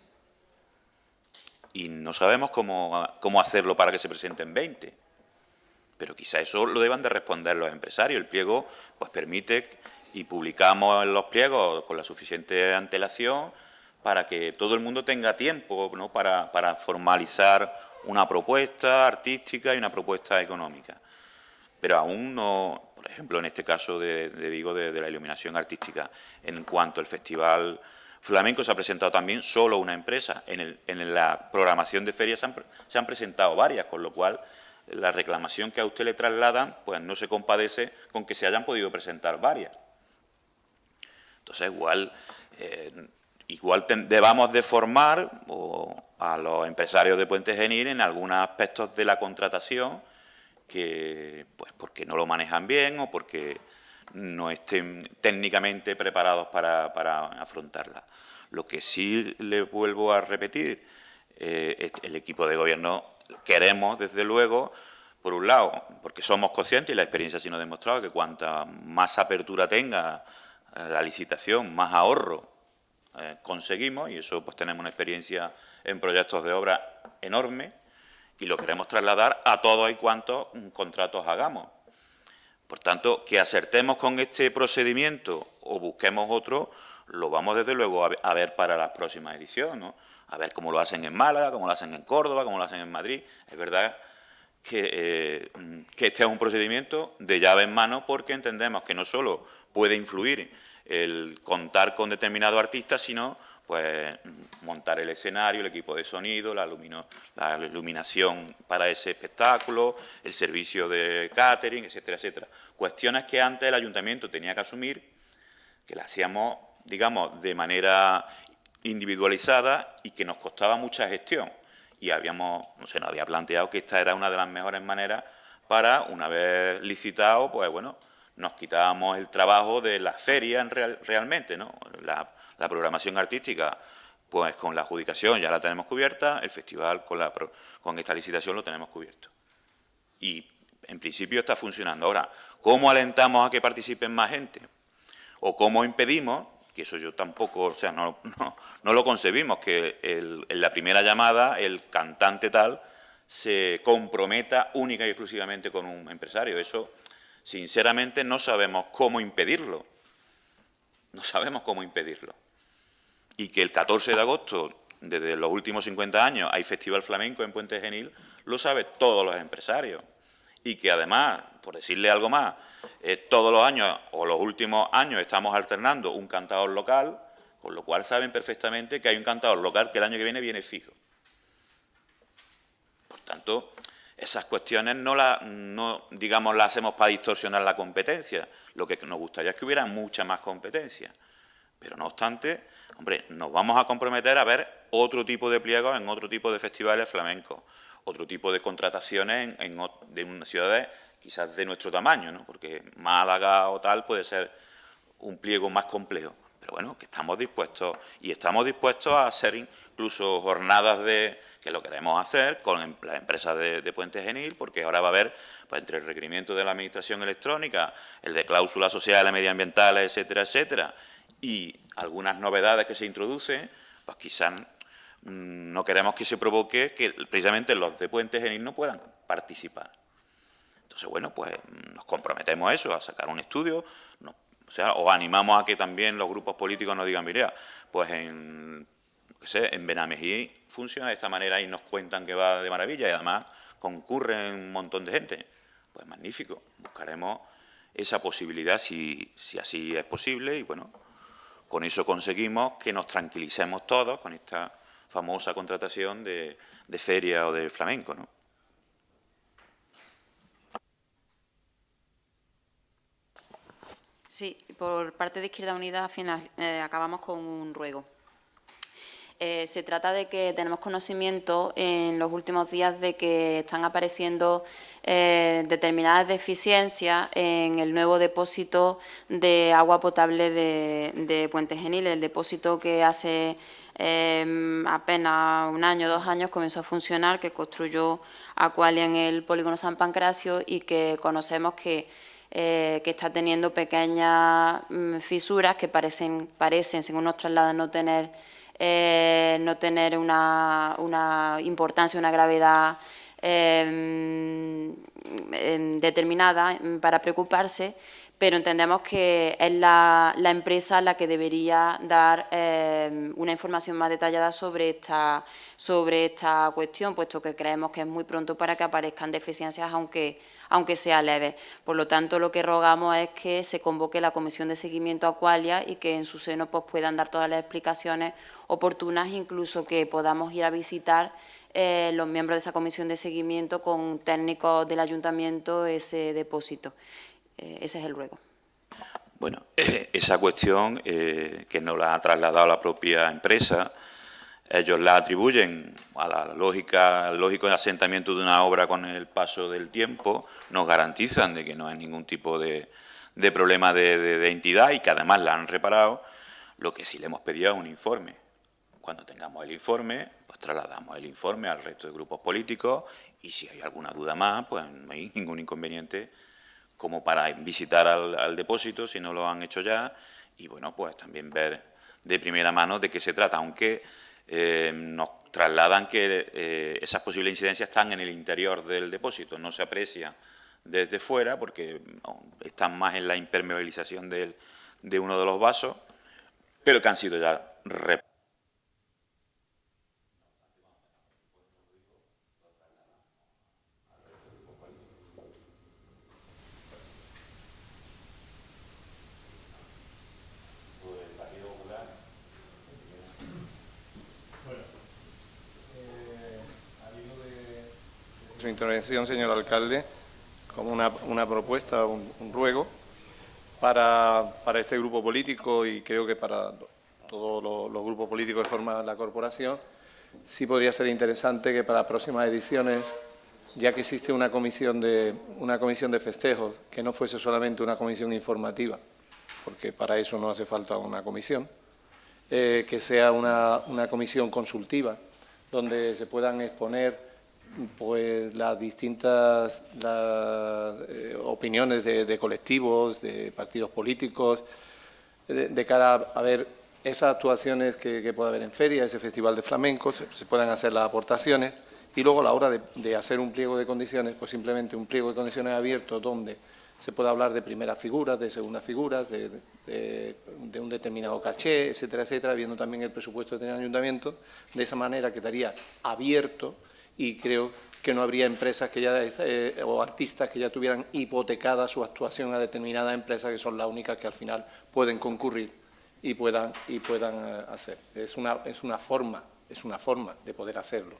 Y no sabemos cómo hacerlo para que se presenten 20. Pero quizá eso lo deban de responder los empresarios. El pliego pues permite y publicamos los pliegos con la suficiente antelación para que todo el mundo tenga tiempo, ¿no?, para formalizar una propuesta artística y una propuesta económica. Pero aún no, por ejemplo, en este caso de la iluminación artística, en cuanto al Festival Flamenco se ha presentado también solo una empresa. En la programación de ferias se han presentado varias, con lo cual la reclamación que a usted le trasladan pues no se compadece con que se hayan podido presentar varias. Entonces, igual debamos de formar a los empresarios de Puente Genil en algunos aspectos de la contratación que, pues, porque no lo manejan bien o porque no estén técnicamente preparados para afrontarla. Lo que sí le vuelvo a repetir, el equipo de gobierno queremos, desde luego, por un lado, porque somos conscientes y la experiencia sí nos ha demostrado que cuanta más apertura tenga la licitación, más ahorro conseguimos, y eso pues tenemos una experiencia en proyectos de obra enorme y lo queremos trasladar a todos y cuantos contratos hagamos. Por tanto, que acertemos con este procedimiento o busquemos otro, lo vamos desde luego a ver para la próxima edición, ¿no? A ver cómo lo hacen en Málaga, cómo lo hacen en Córdoba, cómo lo hacen en Madrid. Es verdad que este es un procedimiento de llave en mano porque entendemos que no solo puede influir el contar con determinados artistas, sino pues montar el escenario, el equipo de sonido, la iluminación para ese espectáculo, el servicio de catering, etcétera, etcétera. Cuestiones que antes el ayuntamiento tenía que asumir, que las hacíamos, digamos, de manera individualizada y que nos costaba mucha gestión. Y nos había planteado que esta era una de las mejores maneras para, una vez licitado, pues bueno, nos quitábamos el trabajo de la feria realmente, ¿no? La programación artística, pues con la adjudicación ya la tenemos cubierta, el festival con esta licitación lo tenemos cubierto. Y en principio está funcionando. Ahora, ¿cómo alentamos a que participen más gente? ¿O cómo impedimos? Que eso yo tampoco, o sea, no lo concebimos, que en la primera llamada el cantante tal se comprometa única y exclusivamente con un empresario. Eso, sinceramente, no sabemos cómo impedirlo. No sabemos cómo impedirlo. Y que el 14 de agosto, desde los últimos 50 años, hay Festival Flamenco en Puente Genil, lo saben todos los empresarios. Y que además, por decirle algo más, todos los años o los últimos años estamos alternando un cantador local, con lo cual saben perfectamente que hay un cantador local que el año que viene fijo. Por tanto, esas cuestiones digamos, las hacemos para distorsionar la competencia. Lo que nos gustaría es que hubiera mucha más competencia. Pero no obstante, hombre, nos vamos a comprometer a ver otro tipo de pliegos en otro tipo de festivales flamencos, otro tipo de contrataciones de unas ciudades quizás de nuestro tamaño, ¿no? Porque Málaga o tal puede ser un pliego más complejo. Pero bueno, que estamos dispuestos a hacer incluso jornadas que lo queremos hacer con las empresas de Puente Genil, porque ahora va a haber, pues, entre el requerimiento de la Administración electrónica, el de cláusulas sociales, medioambientales, etcétera, etcétera, y algunas novedades que se introducen, pues quizás no queremos que se provoque que precisamente los de Puente Genil no puedan participar. Entonces, bueno, pues nos comprometemos a eso, a sacar un estudio, o animamos a que también los grupos políticos nos digan, mira, pues en Benamejí funciona de esta manera y nos cuentan que va de maravilla y además concurren un montón de gente. Pues magnífico, buscaremos esa posibilidad si así es posible y bueno, con eso conseguimos que nos tranquilicemos todos con esta famosa contratación de feria o de flamenco, ¿no? Sí, por parte de Izquierda Unida al final acabamos con un ruego. Se trata de que tenemos conocimiento en los últimos días de que están apareciendo determinadas deficiencias en el nuevo depósito de agua potable de Puente Genil, el depósito que hace apenas un año, 2 años comenzó a funcionar, que construyó Aqualia en el polígono San Pancracio y que conocemos que está teniendo pequeñas fisuras que parecen, según nos trasladan, no tener una importancia, una gravedad determinada para preocuparse, pero entendemos que es la empresa la que debería dar una información más detallada sobre esta cuestión, puesto que creemos que es muy pronto para que aparezcan deficiencias, aunque sea leve. Por lo tanto, lo que rogamos es que se convoque la Comisión de Seguimiento Aqualia y que en su seno pues, puedan dar todas las explicaciones oportunas, incluso que podamos ir a visitar los miembros de esa Comisión de Seguimiento con técnicos del Ayuntamiento ese depósito. Ese es el ruego. Bueno, esa cuestión que nos la ha trasladado la propia empresa, ellos la atribuyen al lógico asentamiento de una obra con el paso del tiempo, nos garantizan de que no hay ningún tipo de problema de entidad y que además la han reparado. Lo que sí le hemos pedido es un informe. Cuando tengamos el informe, pues trasladamos el informe al resto de grupos políticos y si hay alguna duda más, pues no hay ningún inconveniente como para visitar al depósito, si no lo han hecho ya, y bueno, pues también ver de primera mano de qué se trata, aunque nos trasladan que esas posibles incidencias están en el interior del depósito, no se aprecia desde fuera porque están más en la impermeabilización de uno de los vasos, pero que han sido ya reparados. su intervención, señor alcalde, como una propuesta, un ruego para este grupo político y creo que para todos los grupos políticos que forman la corporación. Sí podría ser interesante que para próximas ediciones, ya que existe una comisión de festejos, que no fuese solamente una comisión informativa, porque para eso no hace falta una comisión, que sea una comisión consultiva, donde se puedan exponer pues las distintas opiniones de colectivos, de partidos políticos, de cara a ver esas actuaciones que pueda haber en feria, ese festival de flamenco, se puedan hacer las aportaciones y luego a la hora de hacer un pliego de condiciones, pues simplemente un pliego de condiciones abierto donde se puede hablar de primeras figuras, de segundas figuras, de un determinado caché, etcétera, etcétera, viendo también el presupuesto que tiene el ayuntamiento. De esa manera quedaría abierto y creo que no habría empresas que ya o artistas que ya tuvieran hipotecada su actuación a determinadas empresas que son las únicas que al final pueden concurrir y puedan hacer. Es una forma de poder hacerlo.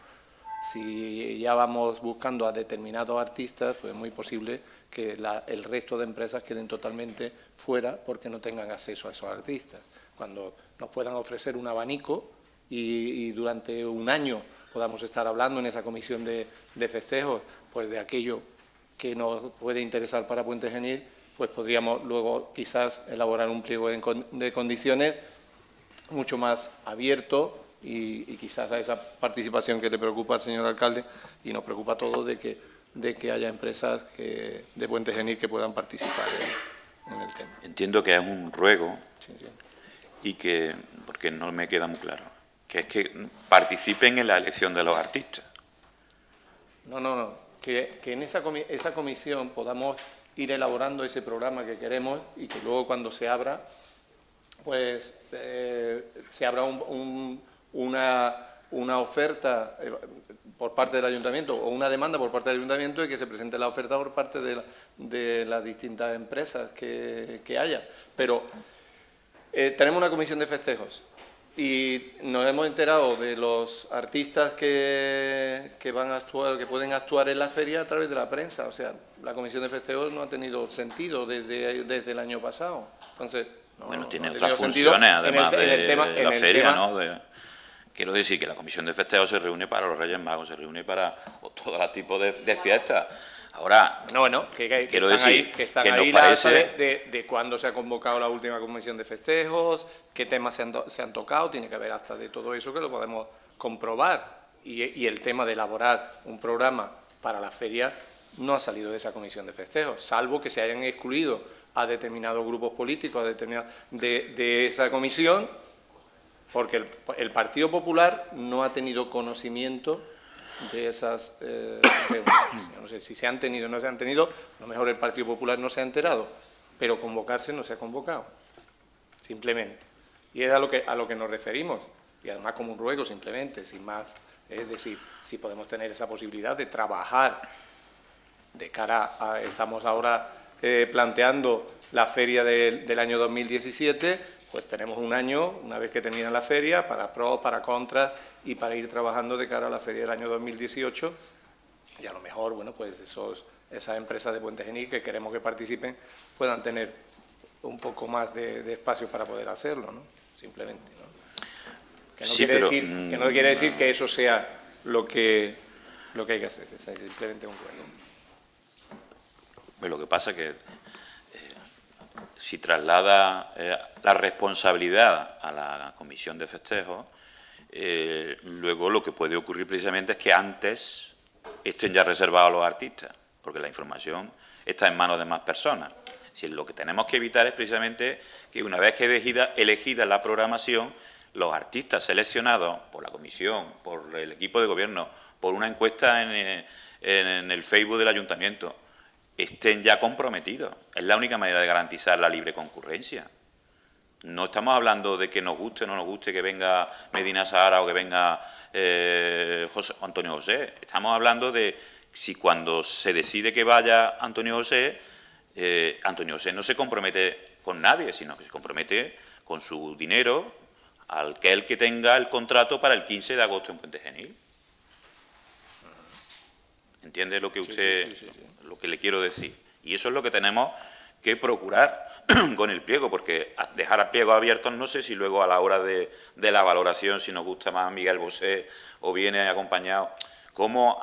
Si ya vamos buscando a determinados artistas, pues es muy posible que el resto de empresas queden totalmente fuera porque no tengan acceso a esos artistas. Cuando nos puedan ofrecer un abanico y durante un año podamos estar hablando en esa comisión de festejos, pues de aquello que nos puede interesar para Puente Genil, pues podríamos luego quizás elaborar un pliego de condiciones mucho más abierto y quizás a esa participación que le preocupa al señor alcalde y nos preocupa a todos de que haya empresas de Puente Genil que puedan participar en el tema. Entiendo que es un ruego Sí, sí. y que, porque no me queda muy claro, que es que participen en la elección de los artistas. No. Que en esa comisión podamos ir elaborando ese programa que queremos y que luego cuando se abra, pues se abra una oferta por parte del ayuntamiento o una demanda por parte del ayuntamiento y que se presente la oferta por parte de las distintas empresas que haya. Pero tenemos una comisión de festejos y nos hemos enterado de los artistas que van a actuar, que pueden actuar en la feria a través de la prensa. O sea, la comisión de festejos no ha tenido sentido desde el año pasado. Entonces, bueno, tiene otras funciones, además de la feria, ¿no? Quiero decir que la comisión de festejos se reúne para los Reyes Magos, se reúne para todo tipo de fiestas. Ahora, quiero decir que están que ahí nos parece de cuándo se ha convocado la última comisión de festejos, qué temas se han tocado, tiene que haber hasta de todo eso que lo podemos comprobar. Y el tema de elaborar un programa para la feria no ha salido de esa comisión de festejos, salvo que se hayan excluido a determinados grupos políticos de esa comisión, porque el Partido Popular no ha tenido conocimiento de esas reuniones. No sé si se han tenido o no se han tenido, a lo mejor el Partido Popular no se ha enterado, pero convocarse no se ha convocado, simplemente. Y es a lo que nos referimos, y además como un ruego simplemente, sin más, es decir, si podemos tener esa posibilidad de trabajar de cara a, estamos ahora planteando la feria del año 2017, pues tenemos un año, una vez que termina la feria, para pros, para contras y para ir trabajando de cara a la feria del año 2018 y a lo mejor, bueno, pues esas empresas de Puente Genil que queremos que participen puedan tener un poco más de espacio para poder hacerlo, ¿no? Simplemente, ¿no? Que no quiere decir que eso sea lo que hay que hacer, es simplemente un ruego. Pues lo que pasa es que si traslada la responsabilidad a la comisión de festejos, luego lo que puede ocurrir precisamente es que antes estén ya reservados los artistas, porque la información está en manos de más personas. Si lo que tenemos que evitar es precisamente que una vez que elegida la programación, los artistas seleccionados por la comisión, por el equipo de gobierno, por una encuesta en el Facebook del ayuntamiento, estén ya comprometidos. Es la única manera de garantizar la libre concurrencia. No estamos hablando de que nos guste o no nos guste que venga Medina Sahara o que venga Antonio José. Estamos hablando de si cuando se decide que vaya Antonio José no se compromete con nadie, sino que se compromete con su dinero al que el que tenga el contrato para el 15 de agosto en Puente Genil. ¿Entiende lo que Sí. lo que le quiero decir? Y eso es lo que tenemos que procurar con el pliego, porque dejar al pliego abierto, no sé si luego a la hora de la valoración, si nos gusta más Miguel Bosé o viene acompañado, ¿cómo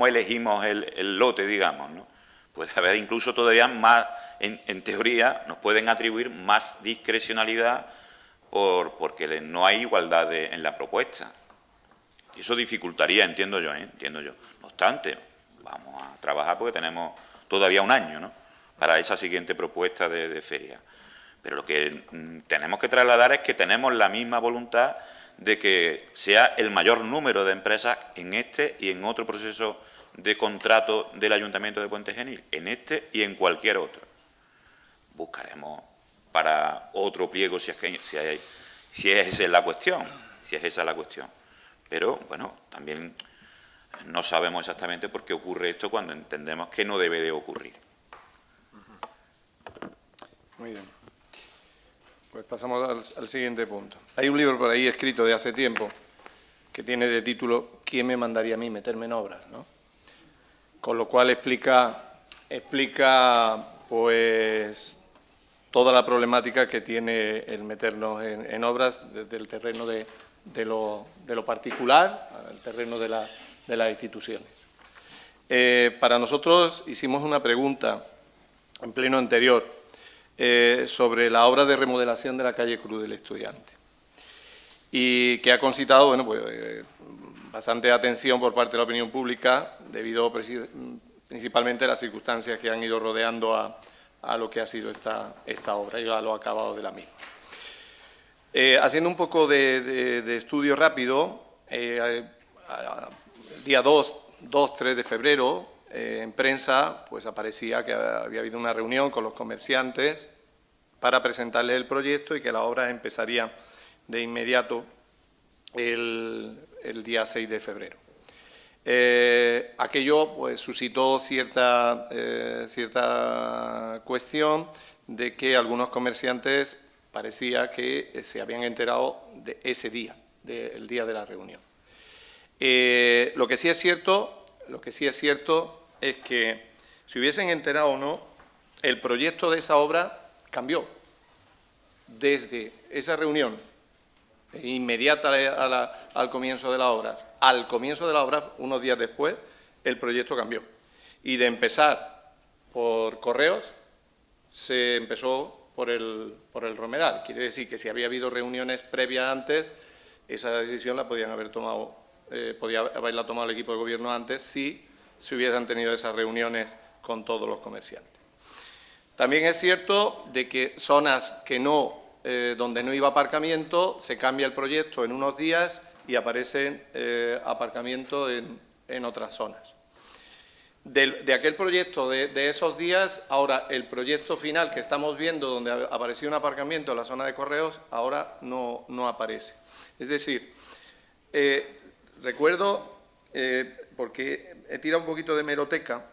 elegimos el lote, digamos, ¿no? Pues haber incluso todavía más, en teoría, nos pueden atribuir más discrecionalidad porque no hay igualdad en la propuesta. Y eso dificultaría, entiendo yo. No obstante, vamos a trabajar porque tenemos todavía un año, ¿no?, para esa siguiente propuesta de feria. Pero lo que tenemos que trasladar es que tenemos la misma voluntad de que sea el mayor número de empresas en este y en otro proceso de contrato del Ayuntamiento de Puente Genil, en este y en cualquier otro. Buscaremos para otro pliego si esa es la cuestión, Pero, bueno, también no sabemos exactamente por qué ocurre esto cuando entendemos que no debe de ocurrir. Muy bien. Pues pasamos al siguiente punto. Hay un libro por ahí escrito de hace tiempo que tiene de título ¿Quién me mandaría a mí meterme en obras?, ¿no? Con lo cual explica pues toda la problemática que tiene el meternos en obras desde el terreno de lo particular al terreno de las instituciones. Para nosotros hicimos una pregunta en pleno anterior sobre la obra de remodelación de la calle Cruz del Estudiante y que ha concitado, bueno, pues, bastante atención por parte de la opinión pública debido principalmente a las circunstancias que han ido rodeando a lo que ha sido esta obra y a lo acabado de la misma. Haciendo un poco de estudio rápido, el día 2-3 de febrero, en prensa pues aparecía que había habido una reunión con los comerciantes para presentarles el proyecto y que la obra empezaría de inmediato el día 6 de febrero. Aquello pues suscitó cierta cuestión de que algunos comerciantes parecía que se habían enterado de ese día, del día de la reunión. Lo que sí es cierto es que si hubiesen enterado o no, el proyecto de esa obra cambió. Desde esa reunión inmediata al comienzo de las obras, al comienzo de las obras, unos días después, el proyecto cambió. Y de empezar por Correos, se empezó por el Romeral. Quiere decir que si había habido reuniones previas antes, esa decisión la podía haberla tomado el equipo de gobierno antes si se hubiesen tenido esas reuniones con todos los comerciantes. También es cierto de que zonas que donde no iba aparcamiento, se cambia el proyecto en unos días y aparecen aparcamiento en otras zonas. De aquel proyecto de esos días, ahora el proyecto final que estamos viendo, donde apareció un aparcamiento en la zona de Correos, ahora no aparece. Es decir, recuerdo, porque he tirado un poquito de hemeroteca,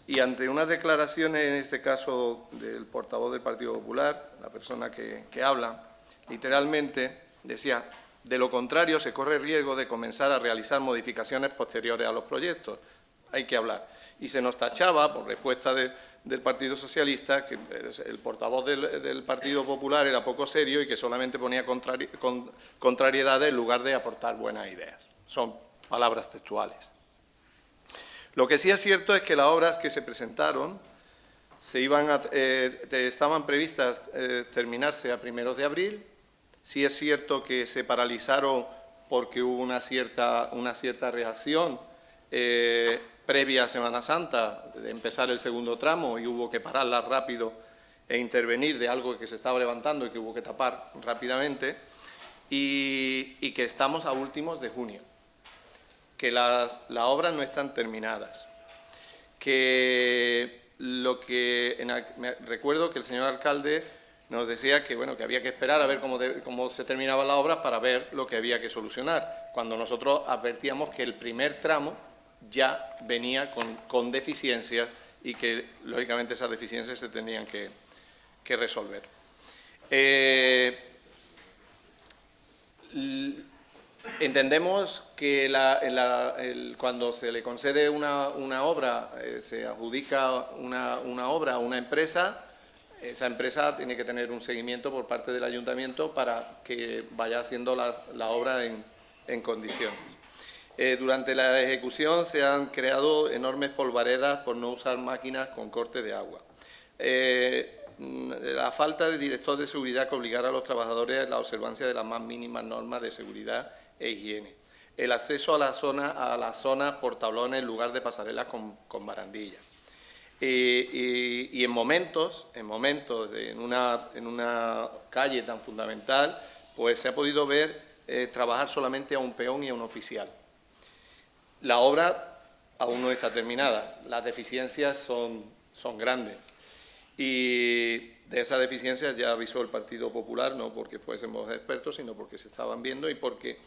y ante unas declaraciones, en este caso del portavoz del Partido Popular, la persona que habla, literalmente decía: de lo contrario se corre el riesgo de comenzar a realizar modificaciones posteriores a los proyectos. Hay que hablar. Y se nos tachaba, por respuesta del Partido Socialista, que el portavoz del Partido Popular era poco serio y que solamente ponía contrariedades en lugar de aportar buenas ideas. Son palabras textuales. Lo que sí es cierto es que las obras que se presentaron estaban previstas terminarse a primeros de abril. Sí es cierto que se paralizaron porque hubo una cierta reacción previa a Semana Santa, de empezar el segundo tramo, y hubo que pararla rápido e intervenir de algo que se estaba levantando y que hubo que tapar rápidamente, y que estamos a últimos de junio, que las obras no están terminadas, que recuerdo que el señor alcalde nos decía que, bueno, que había que esperar a ver cómo se terminaban las obras para ver lo que había que solucionar, cuando nosotros advertíamos que el primer tramo ya venía con deficiencias y que, lógicamente, esas deficiencias se tenían que resolver. Entendemos que cuando se le concede una obra, se adjudica una obra a una empresa, esa empresa tiene que tener un seguimiento por parte del ayuntamiento para que vaya haciendo la obra en condiciones. Durante la ejecución se han creado enormes polvaredas por no usar máquinas con corte de agua. La falta de director de seguridad que obligara a los trabajadores a la observancia de las más mínimas normas de seguridad e higiene. El acceso a las zonas por tablones en lugar de pasarelas con barandillas. Y en momentos, en una calle tan fundamental, pues se ha podido ver trabajar solamente a un peón y a un oficial. La obra aún no está terminada, las deficiencias son grandes. Y de esas deficiencias ya avisó el Partido Popular, no porque fuésemos expertos, sino porque se estaban viendo y porque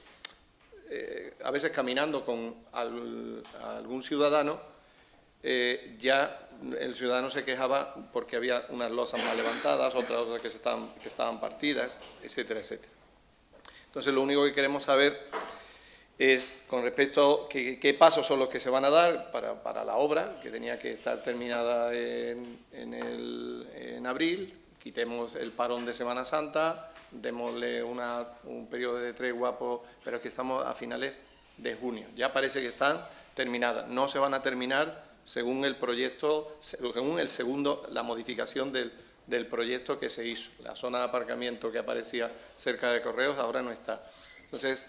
a veces caminando con algún ciudadano, ya el ciudadano se quejaba porque había unas losas mal levantadas, otras que estaban partidas, etcétera, etcétera. Entonces, lo único que queremos saber es, con respecto a qué pasos son los que se van a dar para la obra, que tenía que estar terminada en abril, quitemos el parón de Semana Santa, démosle un periodo de tregua, pero es que estamos a finales de junio. Ya parece que están terminadas. No se van a terminar según el proyecto, según la modificación del proyecto que se hizo. La zona de aparcamiento que aparecía cerca de Correos ahora no está. Entonces,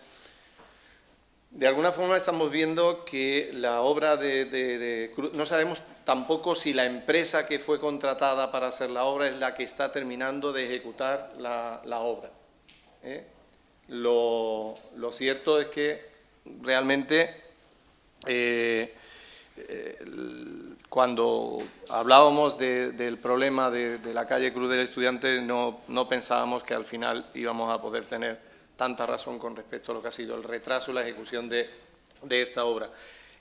de alguna forma estamos viendo que la obra no sabemos tampoco si la empresa que fue contratada para hacer la obra es la que está terminando de ejecutar la obra. Lo cierto es que realmente cuando hablábamos del problema de la calle Cruz del Estudiante no pensábamos que al final íbamos a poder tener tanta razón con respecto a lo que ha sido el retraso y la ejecución de esta obra.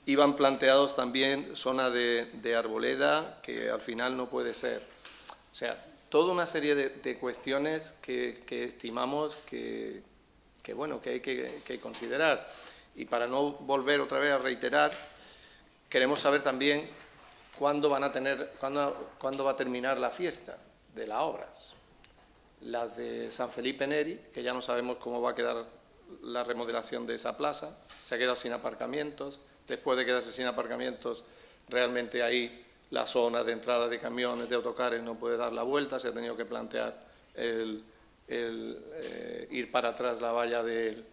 Iban planteados también zonas de arboleda, que al final no puede ser. O sea, toda una serie de cuestiones que estimamos que hay que considerar. Y para no volver otra vez a reiterar, queremos saber también cuándo va a terminar la fiesta de las obras. Las de San Felipe Neri, que ya no sabemos cómo va a quedar la remodelación de esa plaza, se ha quedado sin aparcamientos. Después de quedarse sin aparcamientos, realmente ahí la zona de entrada de camiones, de autocares, no puede dar la vuelta, se ha tenido que plantear ir para atrás la valla de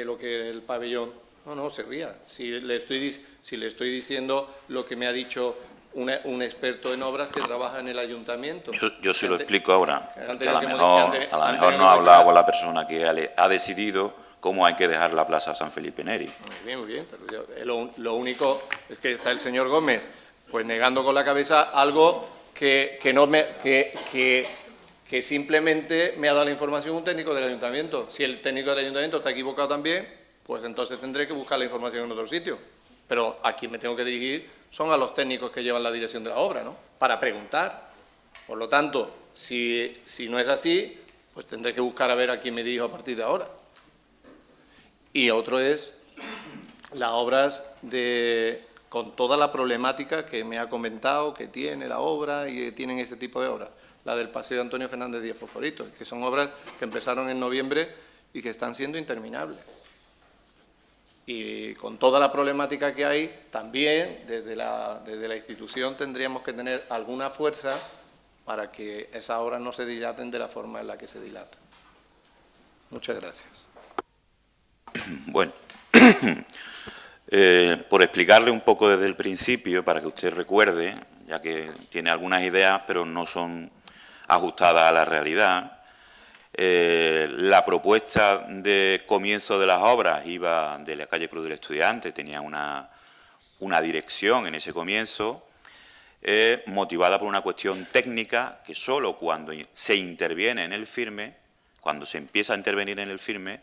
lo que es el pabellón. No, se ría. Si le estoy diciendo lo que me ha dicho un experto en obras que trabaja en el ayuntamiento. Yo se lo explico ahora. A lo mejor no ha hablado con la persona que ha decidido cómo hay que dejar la plaza San Felipe Neri. Muy bien, pero lo único es que está el señor Gómez pues negando con la cabeza algo que simplemente me ha dado la información un técnico del ayuntamiento. Si el técnico del ayuntamiento está equivocado también, pues entonces tendré que buscar la información en otro sitio. Pero a quien me tengo que dirigir son a los técnicos que llevan la dirección de la obra, ¿no? Para preguntar. Por lo tanto, si no es así, pues tendré que buscar a ver a quién me dirijo a partir de ahora. Y otro es las obras con toda la problemática que me ha comentado que tiene la obra y tienen este tipo de obras. La del Paseo Antonio Fernández Díaz Fosforito, que son obras que empezaron en noviembre y que están siendo interminables. Y con toda la problemática que hay, también desde la institución tendríamos que tener alguna fuerza para que esas obras no se dilaten de la forma en la que se dilatan. Muchas gracias. Bueno, por explicarle un poco desde el principio, para que usted recuerde, ya que tiene algunas ideas, pero no son ajustadas a la realidad. La propuesta de comienzo de las obras iba de la calle Cruz del Estudiante, tenía una dirección en ese comienzo, motivada por una cuestión técnica que solo cuando se interviene en el firme, cuando se empieza a intervenir en el firme,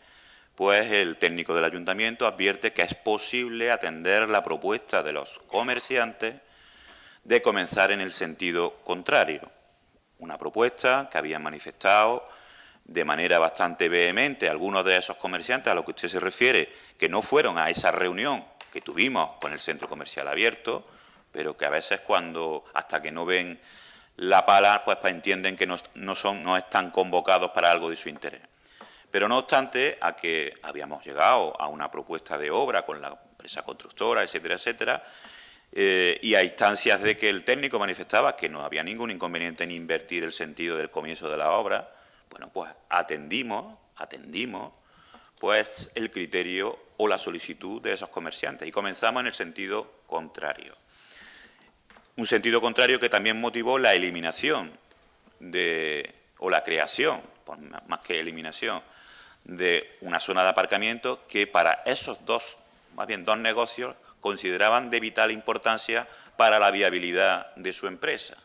pues el técnico del ayuntamiento advierte que es posible atender la propuesta de los comerciantes de comenzar en el sentido contrario. Una propuesta que habían manifestado de manera bastante vehemente a algunos de esos comerciantes a los que usted se refiere, que no fueron a esa reunión que tuvimos con el centro comercial abierto, pero que a veces hasta que no ven la pala, pues entienden que no están convocados para algo de su interés. Pero no obstante, a que habíamos llegado a una propuesta de obra con la empresa constructora, etcétera, etcétera, y a instancias de que el técnico manifestaba que no había ningún inconveniente en invertir el sentido del comienzo de la obra, bueno, pues atendimos pues el criterio o la solicitud de esos comerciantes y comenzamos en el sentido contrario. Un sentido contrario que también motivó la eliminación o la creación, más que eliminación, de una zona de aparcamiento que para esos dos negocios consideraban de vital importancia para la viabilidad de su empresa.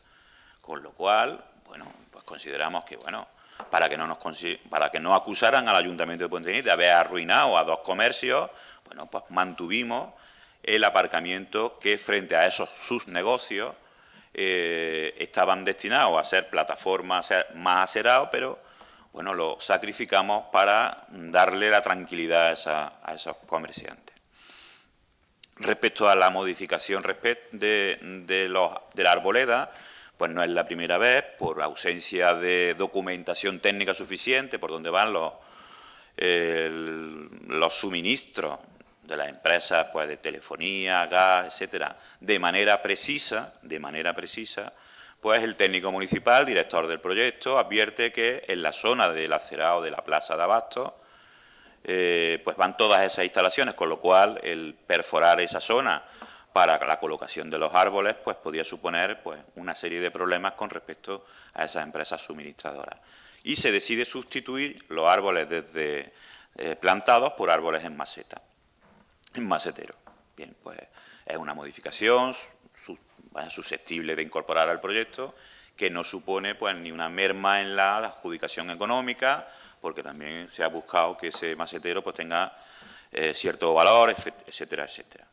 Con lo cual, bueno, pues consideramos que, bueno, para que no acusaran al Ayuntamiento de Puente Genil de haber arruinado a dos comercios, bueno, pues mantuvimos el aparcamiento que frente a esos sus negocios estaban destinados a ser plataformas más acerados, pero bueno, lo sacrificamos para darle la tranquilidad a esos comerciantes. Respecto a la modificación de la arboleda, pues no es la primera vez, por ausencia de documentación técnica suficiente, por donde van los suministros de las empresas, pues de telefonía, gas, etcétera, de manera precisa, pues el técnico municipal, director del proyecto, advierte que en la zona del acerado de la Plaza de Abastos, pues van todas esas instalaciones, con lo cual el perforar esa zona para la colocación de los árboles, pues podía suponer pues una serie de problemas con respecto a esas empresas suministradoras. Y se decide sustituir los árboles desde plantados por árboles en maceta, en macetero. Bien, pues es una modificación susceptible de incorporar al proyecto, que no supone pues ni una merma en la adjudicación económica, porque también se ha buscado que ese macetero pues tenga cierto valor, etcétera, etcétera.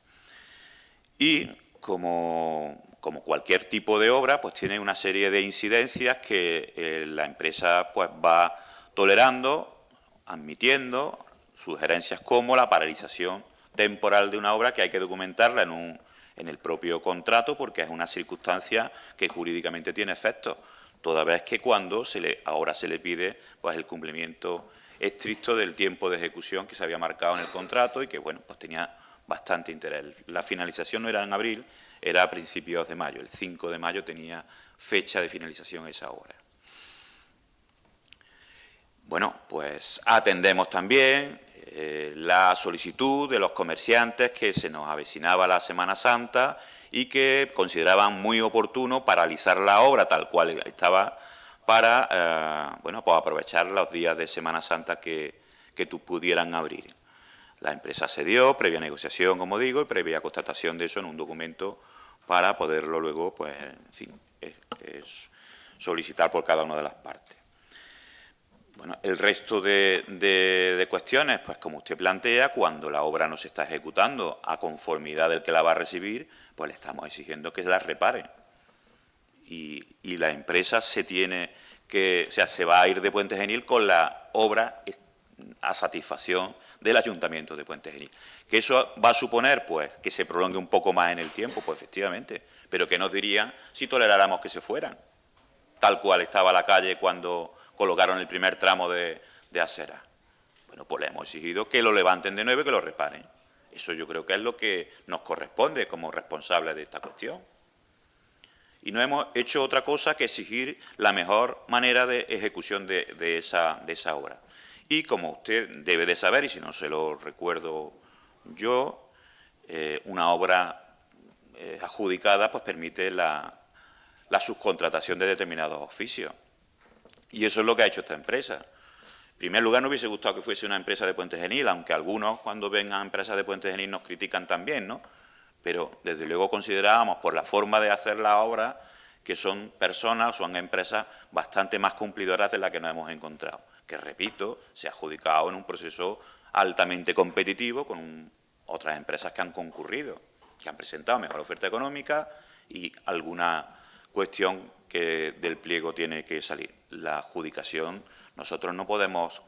Y como cualquier tipo de obra, pues tiene una serie de incidencias que la empresa pues va tolerando, admitiendo, sugerencias como la paralización temporal de una obra que hay que documentarla en el propio contrato, porque es una circunstancia que jurídicamente tiene efectos, toda vez que cuando ahora se le pide pues el cumplimiento estricto del tiempo de ejecución que se había marcado en el contrato y que bueno, pues tenía bastante interés. La finalización no era en abril, era a principios de mayo. El 5 de mayo tenía fecha de finalización esa obra. Bueno, pues atendemos también la solicitud de los comerciantes que se nos avecinaba la Semana Santa y que consideraban muy oportuno paralizar la obra tal cual estaba para bueno, pues aprovechar los días de Semana Santa que pudieran abrir. La empresa cedió, previa negociación, como digo, y previa constatación de eso en un documento para poderlo luego, pues, en fin, solicitar por cada una de las partes. Bueno, el resto de cuestiones, pues como usted plantea, cuando la obra no se está ejecutando a conformidad del que la va a recibir, pues le estamos exigiendo que la repare. Y la empresa se va a ir de Puente Genil con la obra a satisfacción del Ayuntamiento de Puente Genil. ¿Que eso va a suponer pues que se prolongue un poco más en el tiempo? Pues efectivamente, pero ¿qué nos dirían si toleráramos que se fueran? Tal cual estaba la calle cuando colocaron el primer tramo de acera. Bueno, pues le hemos exigido que lo levanten de nuevo y que lo reparen. Eso yo creo que es lo que nos corresponde como responsables de esta cuestión. Y no hemos hecho otra cosa que exigir la mejor manera de ejecución de esa obra. Y como usted debe de saber, y si no se lo recuerdo yo, una obra adjudicada pues permite la subcontratación de determinados oficios. Y eso es lo que ha hecho esta empresa. En primer lugar, no hubiese gustado que fuese una empresa de Puente Genil, aunque algunos cuando ven a empresas de Puente Genil nos critican también, ¿no? Pero desde luego considerábamos por la forma de hacer la obra que son personas, son empresas bastante más cumplidoras de las que nos hemos encontrado, que repito, se ha adjudicado en un proceso altamente competitivo con otras empresas que han concurrido, que han presentado mejor oferta económica y alguna cuestión que del pliego tiene que salir. La adjudicación, nosotros no podemos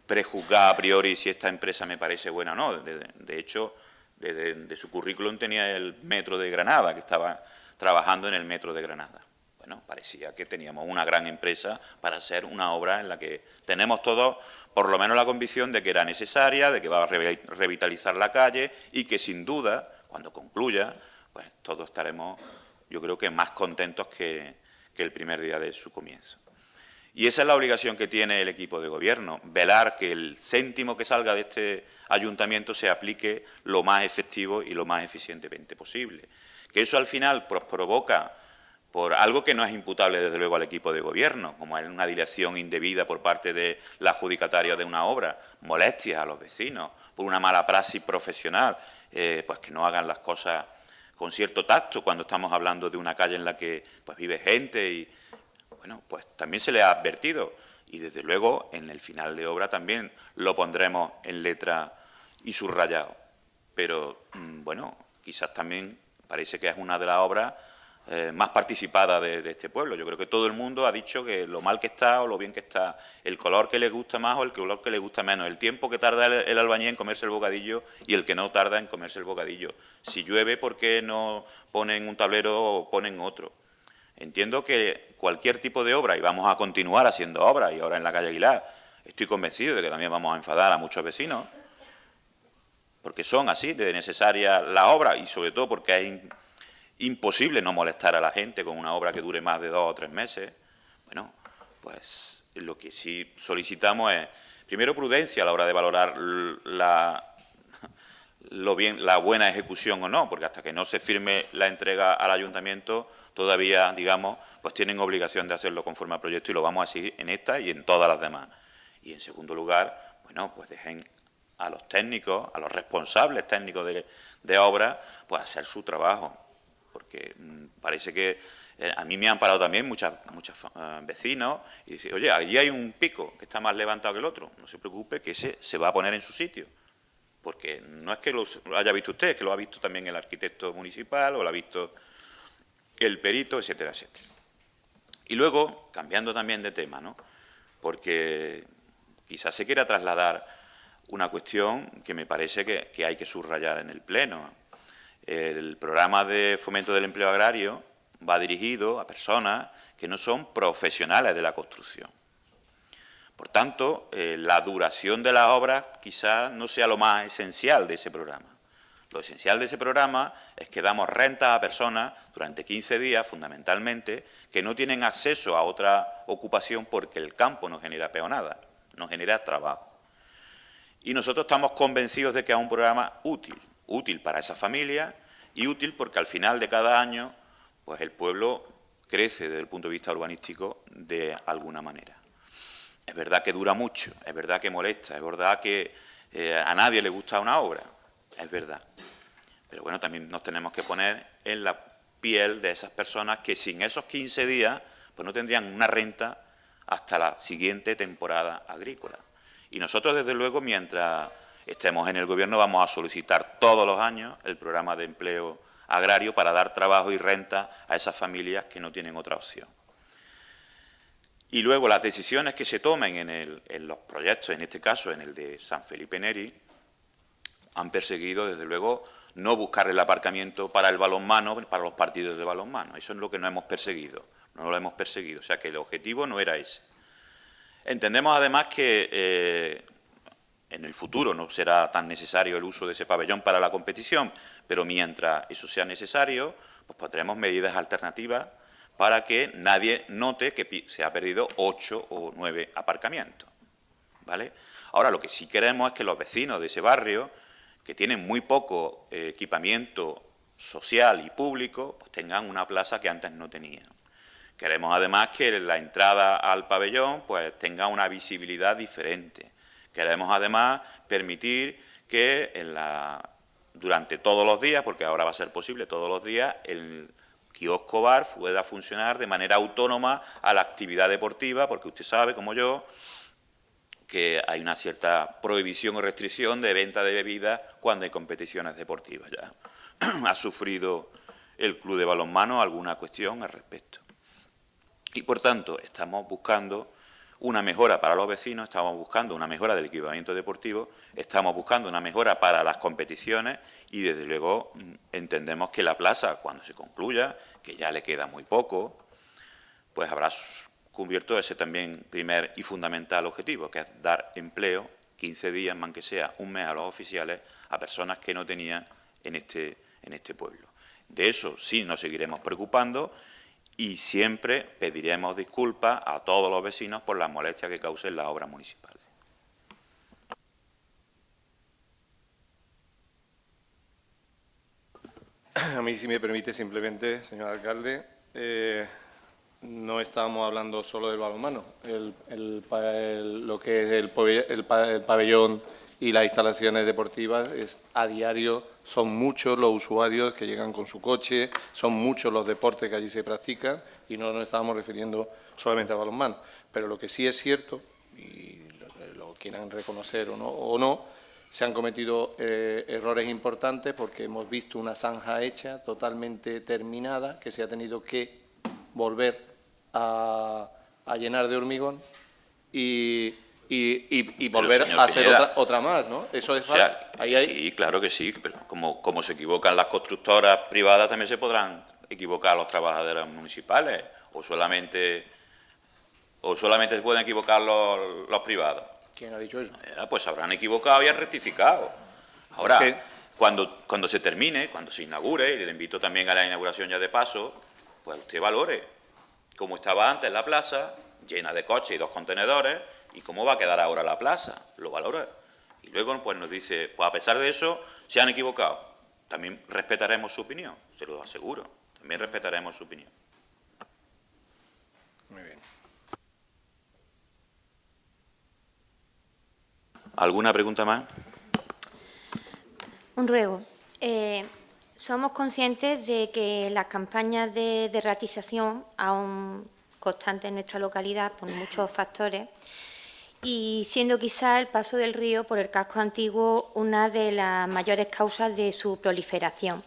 prejuzgar a priori si esta empresa me parece buena o no. De hecho, de su currículum tenía el Metro de Granada, que estaba trabajando en el Metro de Granada. Bueno, parecía que teníamos una gran empresa para hacer una obra en la que tenemos todos, por lo menos, la convicción de que era necesaria, de que va a revitalizar la calle y que, sin duda, cuando concluya, pues todos estaremos, yo creo que más contentos que el primer día de su comienzo. Y esa es la obligación que tiene el equipo de gobierno, velar que el céntimo que salga de este ayuntamiento se aplique lo más efectivo y lo más eficientemente posible. Que eso al final pues, provoca, por algo que no es imputable desde luego al equipo de gobierno, como es una dilación indebida por parte de la adjudicataria de una obra, molestias a los vecinos, por una mala praxis profesional, pues que no hagan las cosas con cierto tacto cuando estamos hablando de una calle en la que pues, vive gente y, bueno, pues también se le ha advertido y desde luego en el final de obra también lo pondremos en letra y subrayado. Pero, bueno, quizás también parece que es una de las obras más participadas de este pueblo. Yo creo que todo el mundo ha dicho que lo mal que está o lo bien que está, el color que le gusta más o el color que le gusta menos, el tiempo que tarda el albañil en comerse el bocadillo y el que no tarda en comerse el bocadillo. Si llueve, ¿por qué no ponen un tablero o ponen otro? Entiendo que cualquier tipo de obra, y vamos a continuar haciendo obras, y ahora en la calle Aguilar estoy convencido de que también vamos a enfadar a muchos vecinos, porque son así de necesarias las obras y sobre todo porque es imposible no molestar a la gente con una obra que dure más de 2 o 3 meses. Bueno, pues lo que sí solicitamos es, primero, prudencia a la hora de valorar la buena ejecución o no, porque hasta que no se firme la entrega al ayuntamiento, todavía, digamos, pues tienen obligación de hacerlo conforme al proyecto y lo vamos a seguir en esta y en todas las demás. Y en segundo lugar, bueno, pues dejen a los técnicos, a los responsables técnicos de obra, pues hacer su trabajo. Porque parece que a mí me han parado también muchos vecinos y dicen, oye, allí hay un pico que está más levantado que el otro. No se preocupe, que ese se va a poner en su sitio. Porque no es que lo haya visto usted, es que lo ha visto también el arquitecto municipal o lo ha visto el perito, etcétera, etcétera. Y luego, cambiando también de tema, ¿no? Porque quizás se quiera trasladar una cuestión que me parece que hay que subrayar en el Pleno. El programa de fomento del empleo agrario va dirigido a personas que no son profesionales de la construcción. Por tanto, la duración de las obras quizás no sea lo más esencial de ese programa. Lo esencial de ese programa es que damos renta a personas durante 15 días, fundamentalmente, que no tienen acceso a otra ocupación porque el campo no genera peonada, no genera trabajo. Y nosotros estamos convencidos de que es un programa útil para esa familia y útil porque al final de cada año pues el pueblo crece desde el punto de vista urbanístico de alguna manera. Es verdad que dura mucho, es verdad que molesta, es verdad que a nadie le gusta una obra, es verdad. Pero bueno, también nos tenemos que poner en la piel de esas personas que sin esos 15 días pues no tendrían una renta hasta la siguiente temporada agrícola. Y nosotros, desde luego, mientras estemos en el Gobierno, vamos a solicitar todos los años el programa de empleo agrario para dar trabajo y renta a esas familias que no tienen otra opción. Y luego las decisiones que se tomen en los proyectos, en este caso en el de San Felipe Neri, han perseguido, desde luego, no buscar el aparcamiento para el balonmano, para los partidos de balonmano. Eso es lo que no hemos perseguido, no lo hemos perseguido. O sea que el objetivo no era ese. Entendemos además que en el futuro no será tan necesario el uso de ese pabellón para la competición, pero mientras eso sea necesario, pues pondremos medidas alternativas para que nadie note que se ha perdido 8 o 9 aparcamientos, ¿vale? Ahora, lo que sí queremos es que los vecinos de ese barrio, que tienen muy poco equipamiento social y público, pues tengan una plaza que antes no tenían. Queremos además que la entrada al pabellón pues tenga una visibilidad diferente. Queremos además permitir que durante todos los días, porque ahora va a ser posible todos los días, el kiosco bar pueda funcionar de manera autónoma a la actividad deportiva, porque usted sabe, como yo, que hay una cierta prohibición o restricción de venta de bebidas cuando hay competiciones deportivas. Ya ha sufrido el club de balonmano alguna cuestión al respecto. Y, por tanto, estamos buscando una mejora para los vecinos, estamos buscando una mejora del equipamiento deportivo, estamos buscando una mejora para las competiciones y, desde luego, entendemos que la plaza, cuando se concluya, que ya le queda muy poco, pues habrá cubierto ese también primer y fundamental objetivo, que es dar empleo, 15 días, más que sea un mes a los oficiales, a personas que no tenían en este pueblo. De eso sí nos seguiremos preocupando y siempre pediremos disculpas a todos los vecinos por las molestias que causen las obras municipales. A mí, si me permite, simplemente, señor alcalde, no estábamos hablando solo del balonmano. Lo que es el pabellón y las instalaciones deportivas, a diario son muchos los usuarios que llegan con su coche, son muchos los deportes que allí se practican y no nos estábamos refiriendo solamente al balonmano. Pero lo que sí es cierto, y lo quieran reconocer o no, se han cometido errores importantes porque hemos visto una zanja hecha, totalmente terminada, que se ha tenido que volver a llenar de hormigón y volver a hacer otra más, ¿no? Eso es fácil. Sí, claro que sí, pero como se equivocan las constructoras privadas, también se podrán equivocar los trabajadores municipales, o solamente se pueden equivocar los privados. ¿Quién ha dicho eso? Pues habrán equivocado y han rectificado. Ahora, cuando se termine, cuando se inaugure, y le invito también a la inauguración ya de paso, pues usted valore cómo estaba antes la plaza, llena de coches y 2 contenedores, y cómo va a quedar ahora la plaza, lo valora. Y luego pues nos dice, pues a pesar de eso, se han equivocado. También respetaremos su opinión, se lo aseguro, también respetaremos su opinión. Muy bien. ¿Alguna pregunta más? Un ruego. Somos conscientes de que las campañas de ratización, aún constantes en nuestra localidad por muchos factores, y siendo quizá el paso del río por el casco antiguo una de las mayores causas de su proliferación.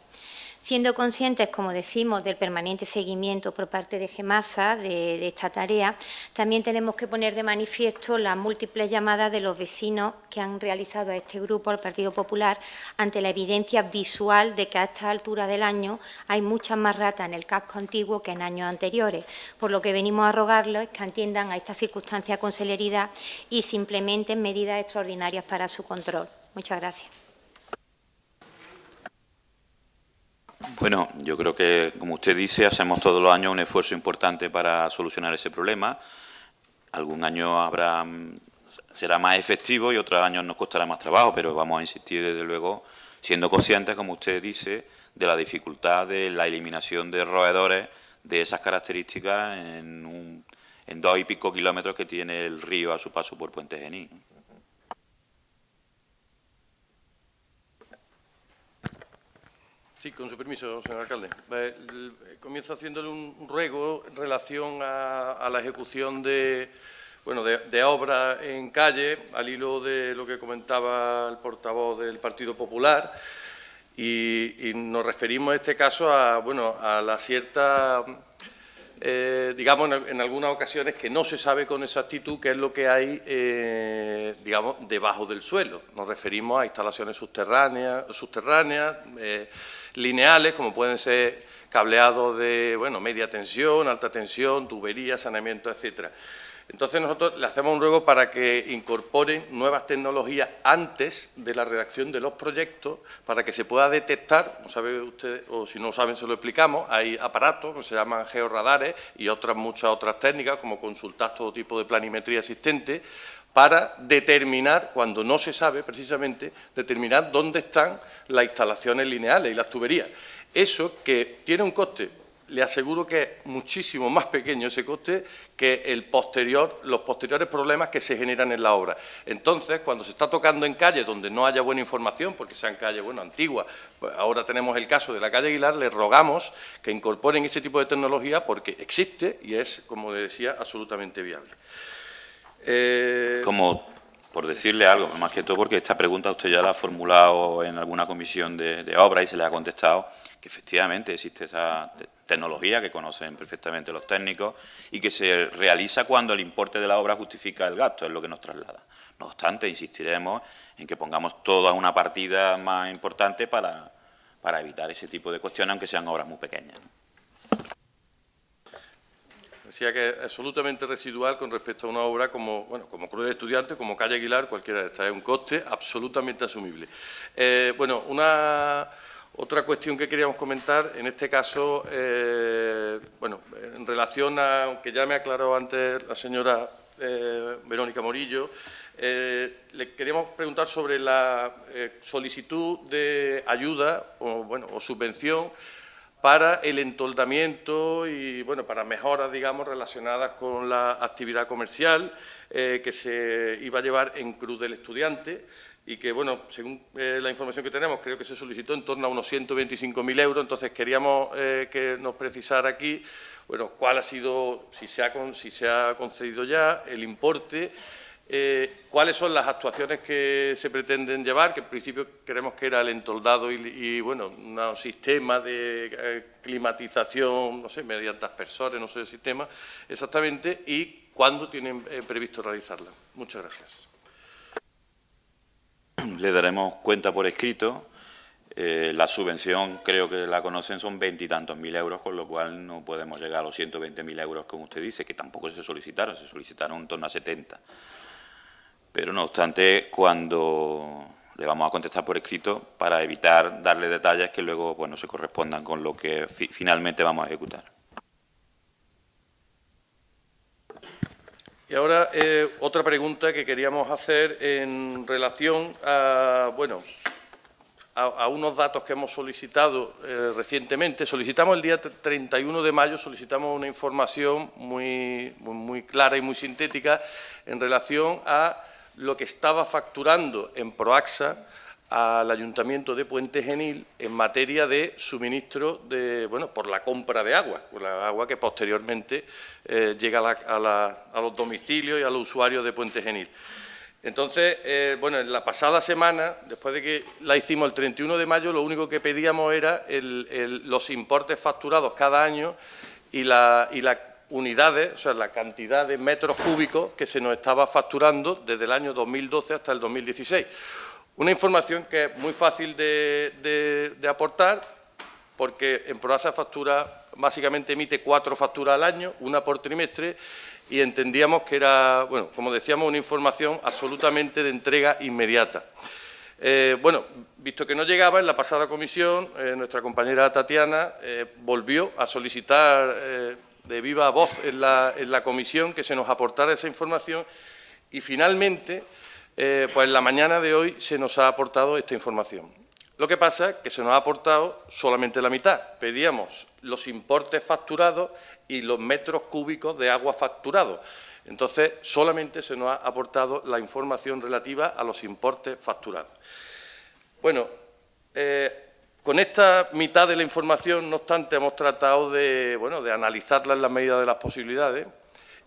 Siendo conscientes, como decimos, del permanente seguimiento por parte de GEMASA de esta tarea, también tenemos que poner de manifiesto las múltiples llamadas de los vecinos que han realizado a este grupo, al Partido Popular, ante la evidencia visual de que a esta altura del año hay muchas más ratas en el casco antiguo que en años anteriores, por lo que venimos a rogarles que atiendan a esta circunstancia con celeridad y se implementen medidas extraordinarias para su control. Muchas gracias. Bueno, yo creo que, como usted dice, hacemos todos los años un esfuerzo importante para solucionar ese problema. Algún año será más efectivo y otros años nos costará más trabajo, pero vamos a insistir, desde luego, siendo conscientes, como usted dice, de la dificultad de la eliminación de roedores de esas características en 2 y pico kilómetros que tiene el río a su paso por Puente Genil. Sí, con su permiso, señor alcalde. Comienzo haciéndole un ruego en relación a la ejecución de obras en calle, al hilo de lo que comentaba el portavoz del Partido Popular, y nos referimos en este caso a la cierta, digamos, en algunas ocasiones que no se sabe con exactitud qué es lo que hay, digamos, debajo del suelo. Nos referimos a instalaciones subterráneas, lineales, como pueden ser cableados de media tensión, alta tensión, tuberías, saneamiento, etcétera. Entonces nosotros le hacemos un ruego para que incorporen nuevas tecnologías antes de la redacción de los proyectos para que se pueda detectar, no sabe usted, o si no saben se lo explicamos, hay aparatos que se llaman georradares y muchas otras técnicas como consultar todo tipo de planimetría existente para determinar, cuando no se sabe precisamente, determinar dónde están las instalaciones lineales y las tuberías. Eso que tiene un coste, le aseguro que es muchísimo más pequeño ese coste que los posteriores problemas que se generan en la obra. Entonces, cuando se está tocando en calles donde no haya buena información, porque sean calles antiguas, pues ahora tenemos el caso de la calle Aguilar, les rogamos que incorporen ese tipo de tecnología porque existe y es, como decía, absolutamente viable. Como por decirle algo, más que todo porque esta pregunta usted ya la ha formulado en alguna comisión de obra y se le ha contestado que efectivamente existe esa tecnología que conocen perfectamente los técnicos y que se realiza cuando el importe de la obra justifica el gasto, es lo que nos traslada. No obstante, insistiremos en que pongamos toda una partida más importante para evitar ese tipo de cuestiones, aunque sean obras muy pequeñas. Decía que es absolutamente residual con respecto a una obra como Cruz de Estudiantes, como Calle Aguilar, cualquiera de estas. Es un coste absolutamente asumible. Otra cuestión que queríamos comentar, en este caso, en relación a, que ya me aclaró antes la señora Verónica Morillo, le queríamos preguntar sobre la solicitud de ayuda o subvención para el entoldamiento y, para mejoras, digamos, relacionadas con la actividad comercial que se iba a llevar en Cruz del Estudiante y que, según la información que tenemos, creo que se solicitó en torno a unos 125.000 euros. Entonces, queríamos que nos precisara aquí, cuál ha sido, si se ha concedido ya, el importe, cuáles son las actuaciones que se pretenden llevar, que en principio creemos que era el entoldado y un sistema de climatización, no sé, mediante aspersores, no sé el sistema exactamente, y cuándo tienen previsto realizarla. Muchas gracias. Le daremos cuenta por escrito. La subvención, creo que la conocen, son 20 y tantos mil euros, con lo cual no podemos llegar a los 120.000 euros, como usted dice, que tampoco se solicitaron en torno a 70. Pero, no obstante, cuando le vamos a contestar por escrito, para evitar darle detalles que luego no se correspondan con lo que finalmente vamos a ejecutar. Y ahora, otra pregunta que queríamos hacer en relación a, a unos datos que hemos solicitado recientemente. Solicitamos el día 31 de mayo, solicitamos una información muy clara y muy sintética en relación a lo que estaba facturando en Proaxa al Ayuntamiento de Puente Genil en materia de suministro por la compra de agua, por la agua que posteriormente llega a los domicilios y a los usuarios de Puente Genil. Entonces, en la pasada semana, después de que la hicimos el 31 de mayo, lo único que pedíamos era los importes facturados cada año y las unidades, o sea, la cantidad de metros cúbicos que se nos estaba facturando desde el año 2012 hasta el 2016. Una información que es muy fácil de aportar, porque en Proaxa factura, básicamente emite 4 facturas al año, una por trimestre, y entendíamos que era, como decíamos, una información absolutamente de entrega inmediata. Visto que no llegaba, en la pasada comisión, nuestra compañera Tatiana volvió a solicitar de viva voz en la comisión que se nos aportara esa información y finalmente, en la mañana de hoy se nos ha aportado esta información. Lo que pasa es que se nos ha aportado solamente la mitad. Pedíamos los importes facturados y los metros cúbicos de agua facturados. Entonces, solamente se nos ha aportado la información relativa a los importes facturados. Con esta mitad de la información, no obstante, hemos tratado de analizarla en la medida de las posibilidades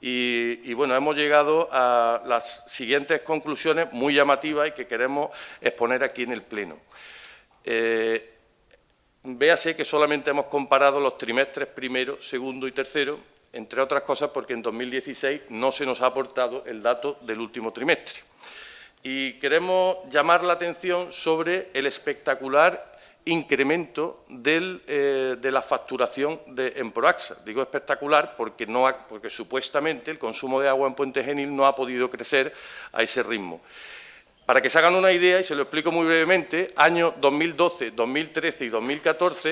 y hemos llegado a las siguientes conclusiones muy llamativas y que queremos exponer aquí en el Pleno. Véase que solamente hemos comparado los trimestres primero, segundo y tercero, entre otras cosas porque en 2016 no se nos ha aportado el dato del último trimestre. Y queremos llamar la atención sobre el espectacular incremento de la facturación en Proaxa. Digo espectacular porque supuestamente el consumo de agua en Puente Genil no ha podido crecer a ese ritmo. Para que se hagan una idea, y se lo explico muy brevemente, años 2012, 2013 y 2014,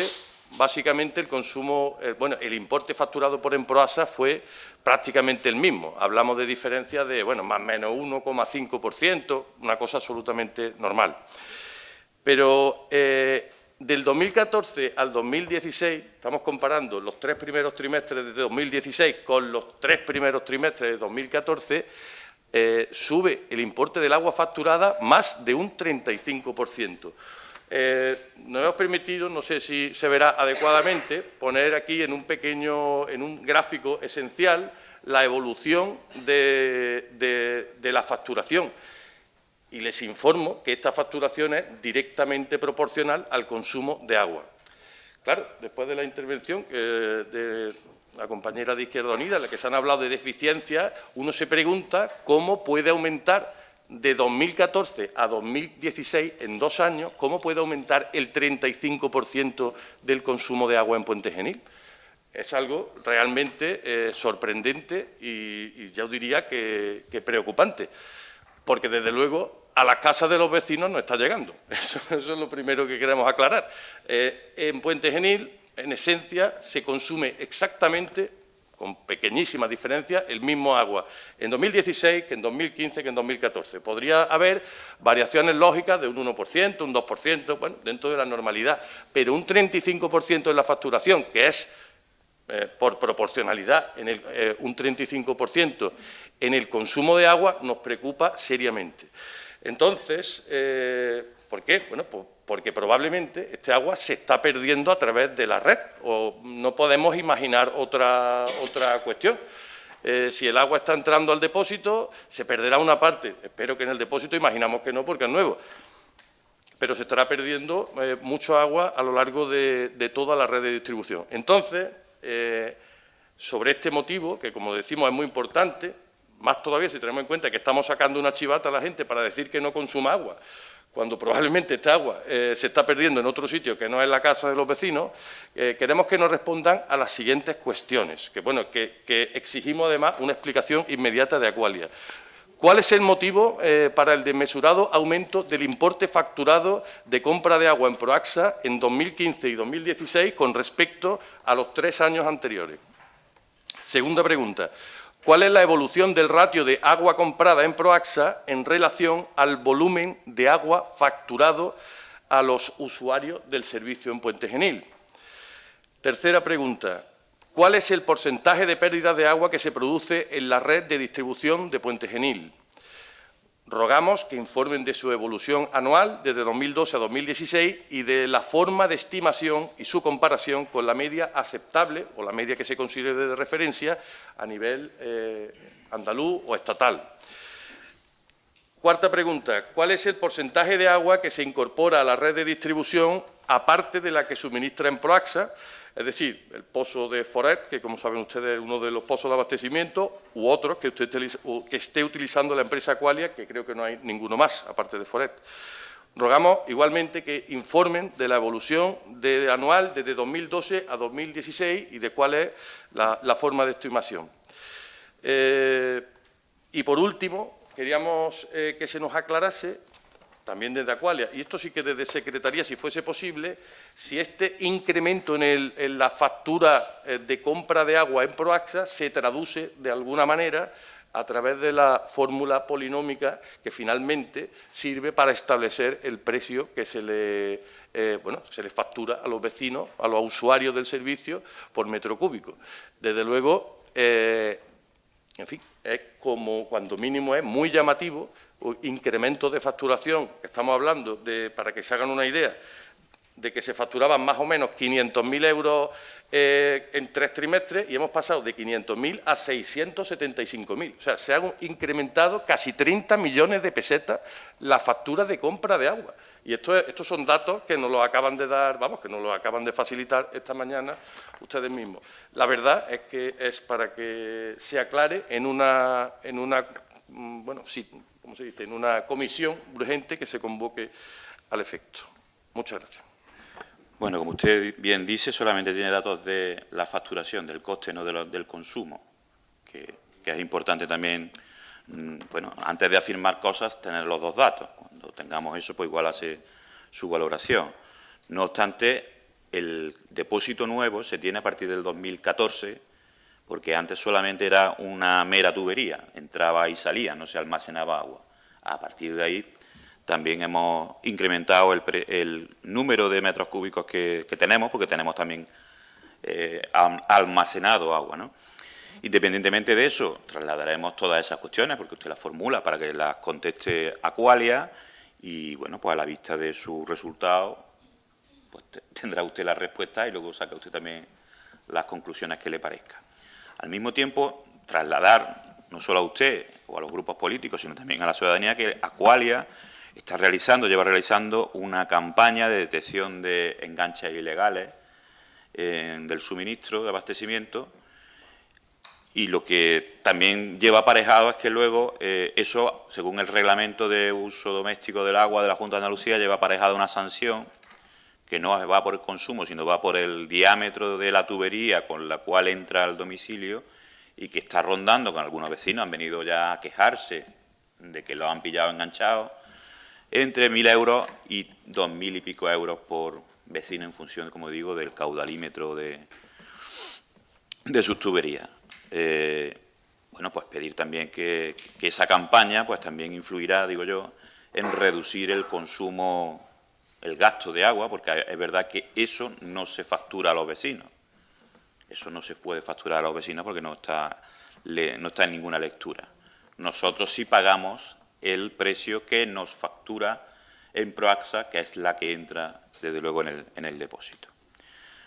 básicamente el consumo, el importe facturado por Emproasa fue prácticamente el mismo. Hablamos de diferencias de, más o menos 1,5%, una cosa absolutamente normal. Pero del 2014 al 2016, estamos comparando los 3 primeros trimestres de 2016 con los 3 primeros trimestres de 2014, sube el importe del agua facturada más de un 35%. Nos hemos permitido, no sé si se verá adecuadamente, poner aquí en un gráfico esencial la evolución de la facturación. Y les informo que esta facturación es directamente proporcional al consumo de agua. claro, después de la intervención de la compañera de Izquierda Unida, en la que se han hablado de deficiencias, uno se pregunta cómo puede aumentar de 2014 a 2016, en 2 años, cómo puede aumentar el 35% del consumo de agua en Puente Genil. Es algo realmente sorprendente y yo diría que preocupante, porque desde luego a las casas de los vecinos no está llegando. Eso es lo primero que queremos aclarar. En Puente Genil, en esencia, se consume exactamente, con pequeñísimas diferencias, el mismo agua en 2016 que en 2015 que en 2014. Podría haber variaciones lógicas de un 1%, un 2%, bueno, dentro de la normalidad, pero un 35% en la facturación, que es por proporcionalidad, un 35% en el consumo de agua, nos preocupa seriamente. Entonces, ¿por qué? Bueno, pues porque probablemente este agua se está perdiendo a través de la red, o no podemos imaginar otra cuestión. Si el agua está entrando al depósito, se perderá una parte. Espero que en el depósito, imaginamos que no, porque es nuevo. Pero se estará perdiendo mucho agua a lo largo de toda la red de distribución. Entonces, sobre este motivo, que como decimos es muy importante, más todavía si tenemos en cuenta que estamos sacando una chivata a la gente para decir que no consuma agua, cuando probablemente esta agua se está perdiendo en otro sitio que no es la casa de los vecinos, queremos que nos respondan a las siguientes cuestiones, que exigimos además una explicación inmediata de Aqualia. ¿Cuál es el motivo para el desmesurado aumento del importe facturado de compra de agua en Proaxa en 2015 y 2016 con respecto a los 3 años anteriores? Segunda pregunta. ¿Cuál es la evolución del ratio de agua comprada en Proaxa en relación al volumen de agua facturado a los usuarios del servicio en Puente Genil? Tercera pregunta. ¿Cuál es el porcentaje de pérdida de agua que se produce en la red de distribución de Puente Genil? Rogamos que informen de su evolución anual desde 2012 a 2016 y de la forma de estimación y su comparación con la media aceptable o la media que se considere de referencia a nivel andaluz o estatal. Cuarta pregunta. ¿Cuál es el porcentaje de agua que se incorpora a la red de distribución aparte de la que suministra en Proaxa? Es decir, el pozo de Foret, que como saben ustedes es uno de los pozos de abastecimiento, u otros que esté utilizando la empresa Aqualia, que creo que no hay ninguno más, aparte de Foret. Rogamos igualmente que informen de la evolución anual desde 2012 a 2016 y de cuál es la forma de estimación. Y por último, queríamos que se nos aclarase, también desde Aqualia, y esto sí que desde Secretaría, si fuese posible, si este incremento en la factura de compra de agua en Proaxa se traduce de alguna manera a través de la fórmula polinómica que finalmente sirve para establecer el precio que se le factura a los vecinos, a los usuarios del servicio por metro cúbico. Desde luego, en fin, es como, cuando mínimo, es muy llamativo, incremento de facturación, estamos hablando para que se hagan una idea, de que se facturaban más o menos 500.000 euros en 3 trimestres y hemos pasado de 500.000 a 675.000. O sea, se han incrementado casi 30 millones de pesetas la factura de compra de agua. Y estos son datos que nos los acaban de dar, que nos los acaban de facilitar esta mañana ustedes mismos. La verdad es que es para que se aclare en una comisión urgente que se convoque al efecto. Muchas gracias. Bueno, como usted bien dice, solamente tiene datos de la facturación, del coste, no del consumo, que es importante también, antes de afirmar cosas, tener los 2 datos. Cuando tengamos eso, pues igual hace su valoración. No obstante, el depósito nuevo se tiene a partir del 2014, porque antes solamente era una mera tubería, entraba y salía, no se almacenaba agua. A partir de ahí también hemos incrementado el número de metros cúbicos que tenemos, porque tenemos también almacenado agua, ¿no? Independientemente de eso, trasladaremos todas esas cuestiones, porque usted las formula para que las conteste Aqualia y, bueno, pues a la vista de su resultado, pues tendrá usted la respuesta y luego saca usted también las conclusiones que le parezca. Al mismo tiempo, trasladar no solo a usted o a los grupos políticos, sino también a la ciudadanía, que Aqualia lleva realizando una campaña de detección de enganches ilegales del suministro de abastecimiento, y lo que también lleva aparejado es que luego eso, según el reglamento de uso doméstico del agua de la Junta de Andalucía, lleva aparejada una sanción que no va por el consumo, sino va por el diámetro de la tubería con la cual entra al domicilio, y que está rondando con algunos vecinos, han venido ya a quejarse de que lo han pillado enganchado, entre 1.000 euros y 2.000 y pico euros por vecino, en función, como digo, del caudalímetro de sus tuberías. Bueno, pues pedir también que esa campaña pues también influirá, digo yo, en reducir el consumo, el gasto de agua, porque es verdad que eso no se factura a los vecinos. Eso no se puede facturar a los vecinos porque no está en ninguna lectura. Nosotros sí pagamos el precio que nos factura en Proaxa, que es la que entra, desde luego, en el depósito.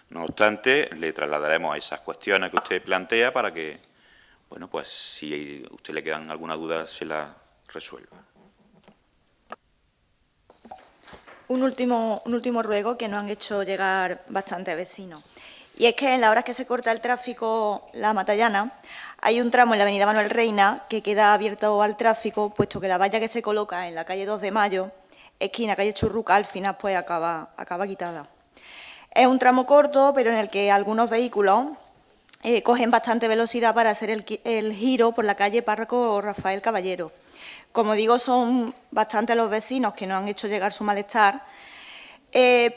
No obstante, le trasladaremos a esas cuestiones que usted plantea para que, bueno, pues si a usted le quedan alguna duda, se la resuelva. Un último ruego que nos han hecho llegar bastantes vecinos. Y es que en las horas que se corta el tráfico La Matallana, hay un tramo en la avenida Manuel Reina que queda abierto al tráfico, puesto que la valla que se coloca en la calle 2 de Mayo, esquina calle Churruca, al final pues acaba quitada. Es un tramo corto, pero en el que algunos vehículos cogen bastante velocidad para hacer el giro por la calle Párroco Rafael Caballero. Como digo, son bastantes los vecinos que nos han hecho llegar su malestar,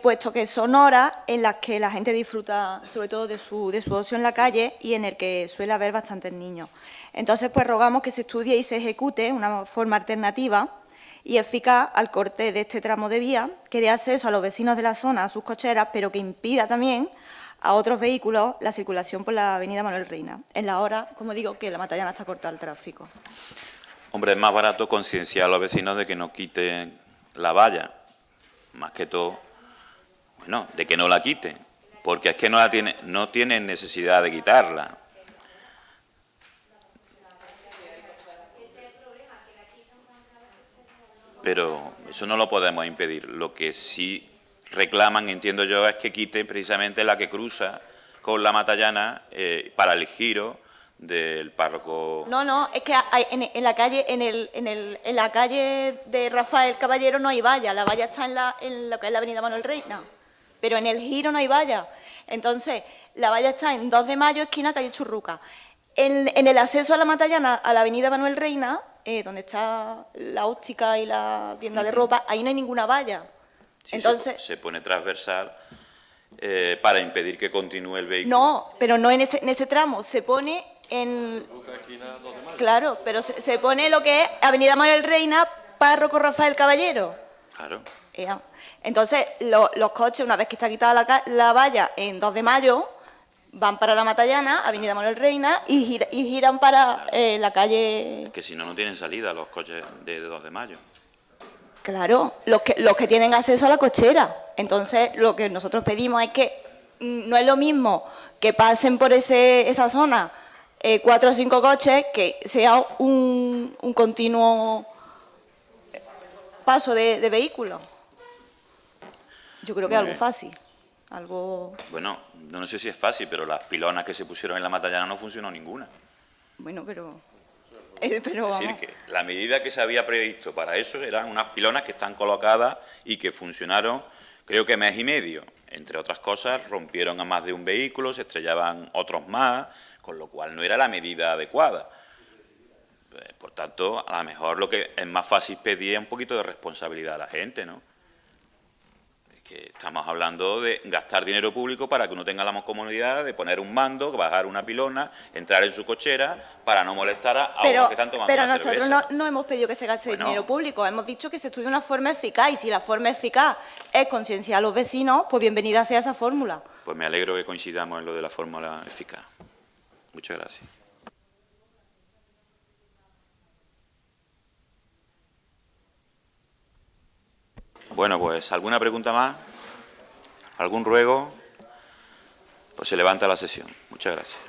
puesto que son horas en las que la gente disfruta sobre todo de su ocio en la calle y en el que suele haber bastantes niños. Entonces, pues rogamos que se estudie y se ejecute una forma alternativa y eficaz al corte de este tramo de vía, que dé acceso a los vecinos de la zona a sus cocheras, pero que impida también a otros vehículos la circulación por la avenida Manuel Reina, en la hora, como digo, que La Matallana está cortada al tráfico. Hombre, es más barato concienciar a los vecinos de que no quiten la valla, más que todo, bueno, de que no la quiten, porque es que no tienen necesidad de quitarla. Pero eso no lo podemos impedir. Lo que sí reclaman, entiendo yo, es que quiten precisamente la que cruza con La Matallana para el giro del párroco. No, es que en la calle de Rafael Caballero no hay valla, la valla está en lo que es la avenida Manuel Reina, pero en el giro no hay valla. Entonces, la valla está en 2 de Mayo, esquina calle Churruca. En el acceso a La Matallana, a la avenida Manuel Reina, donde está la óptica y la tienda de ropa, ahí no hay ninguna valla. Sí, entonces se pone transversal para impedir que continúe el vehículo. No, pero no en ese tramo, se pone en... Claro, pero se pone lo que es avenida Manuel Reina, párroco Rafael Caballero. Claro. Entonces, los coches, una vez que está quitada la valla en 2 de Mayo, van para La Matallana, avenida Manuel Reina, y giran para la calle... Que si no, no tienen salida los coches de 2 de Mayo. Claro, los que tienen acceso a la cochera. Entonces, lo que nosotros pedimos es que no es lo mismo que pasen por esa zona 4 o 5 coches, que sea un continuo paso de vehículos. Yo creo que es algo fácil. Bueno, no sé si es fácil, pero las pilonas que se pusieron en La Matallana no funcionó ninguna. Bueno, pero es decir, que la medida que se había previsto para eso eran unas pilonas que están colocadas y que funcionaron, creo que mes y medio. Entre otras cosas, rompieron a más de un vehículo, se estrellaban otros más, con lo cual no era la medida adecuada. Por tanto, a lo mejor lo que es más fácil pedir es un poquito de responsabilidad a la gente, ¿no? Que estamos hablando de gastar dinero público para que uno tenga la comodidad de poner un mando, bajar una pilona, entrar en su cochera para no molestar a otros que están tomando una cerveza. Pero nosotros no hemos pedido que se gaste dinero público, hemos dicho que se estudie una forma eficaz, y si la forma eficaz es concienciar a los vecinos, pues bienvenida sea esa fórmula. Pues me alegro que coincidamos en lo de la fórmula eficaz. Muchas gracias. Bueno, pues, ¿alguna pregunta más? ¿Algún ruego? Pues se levanta la sesión. Muchas gracias.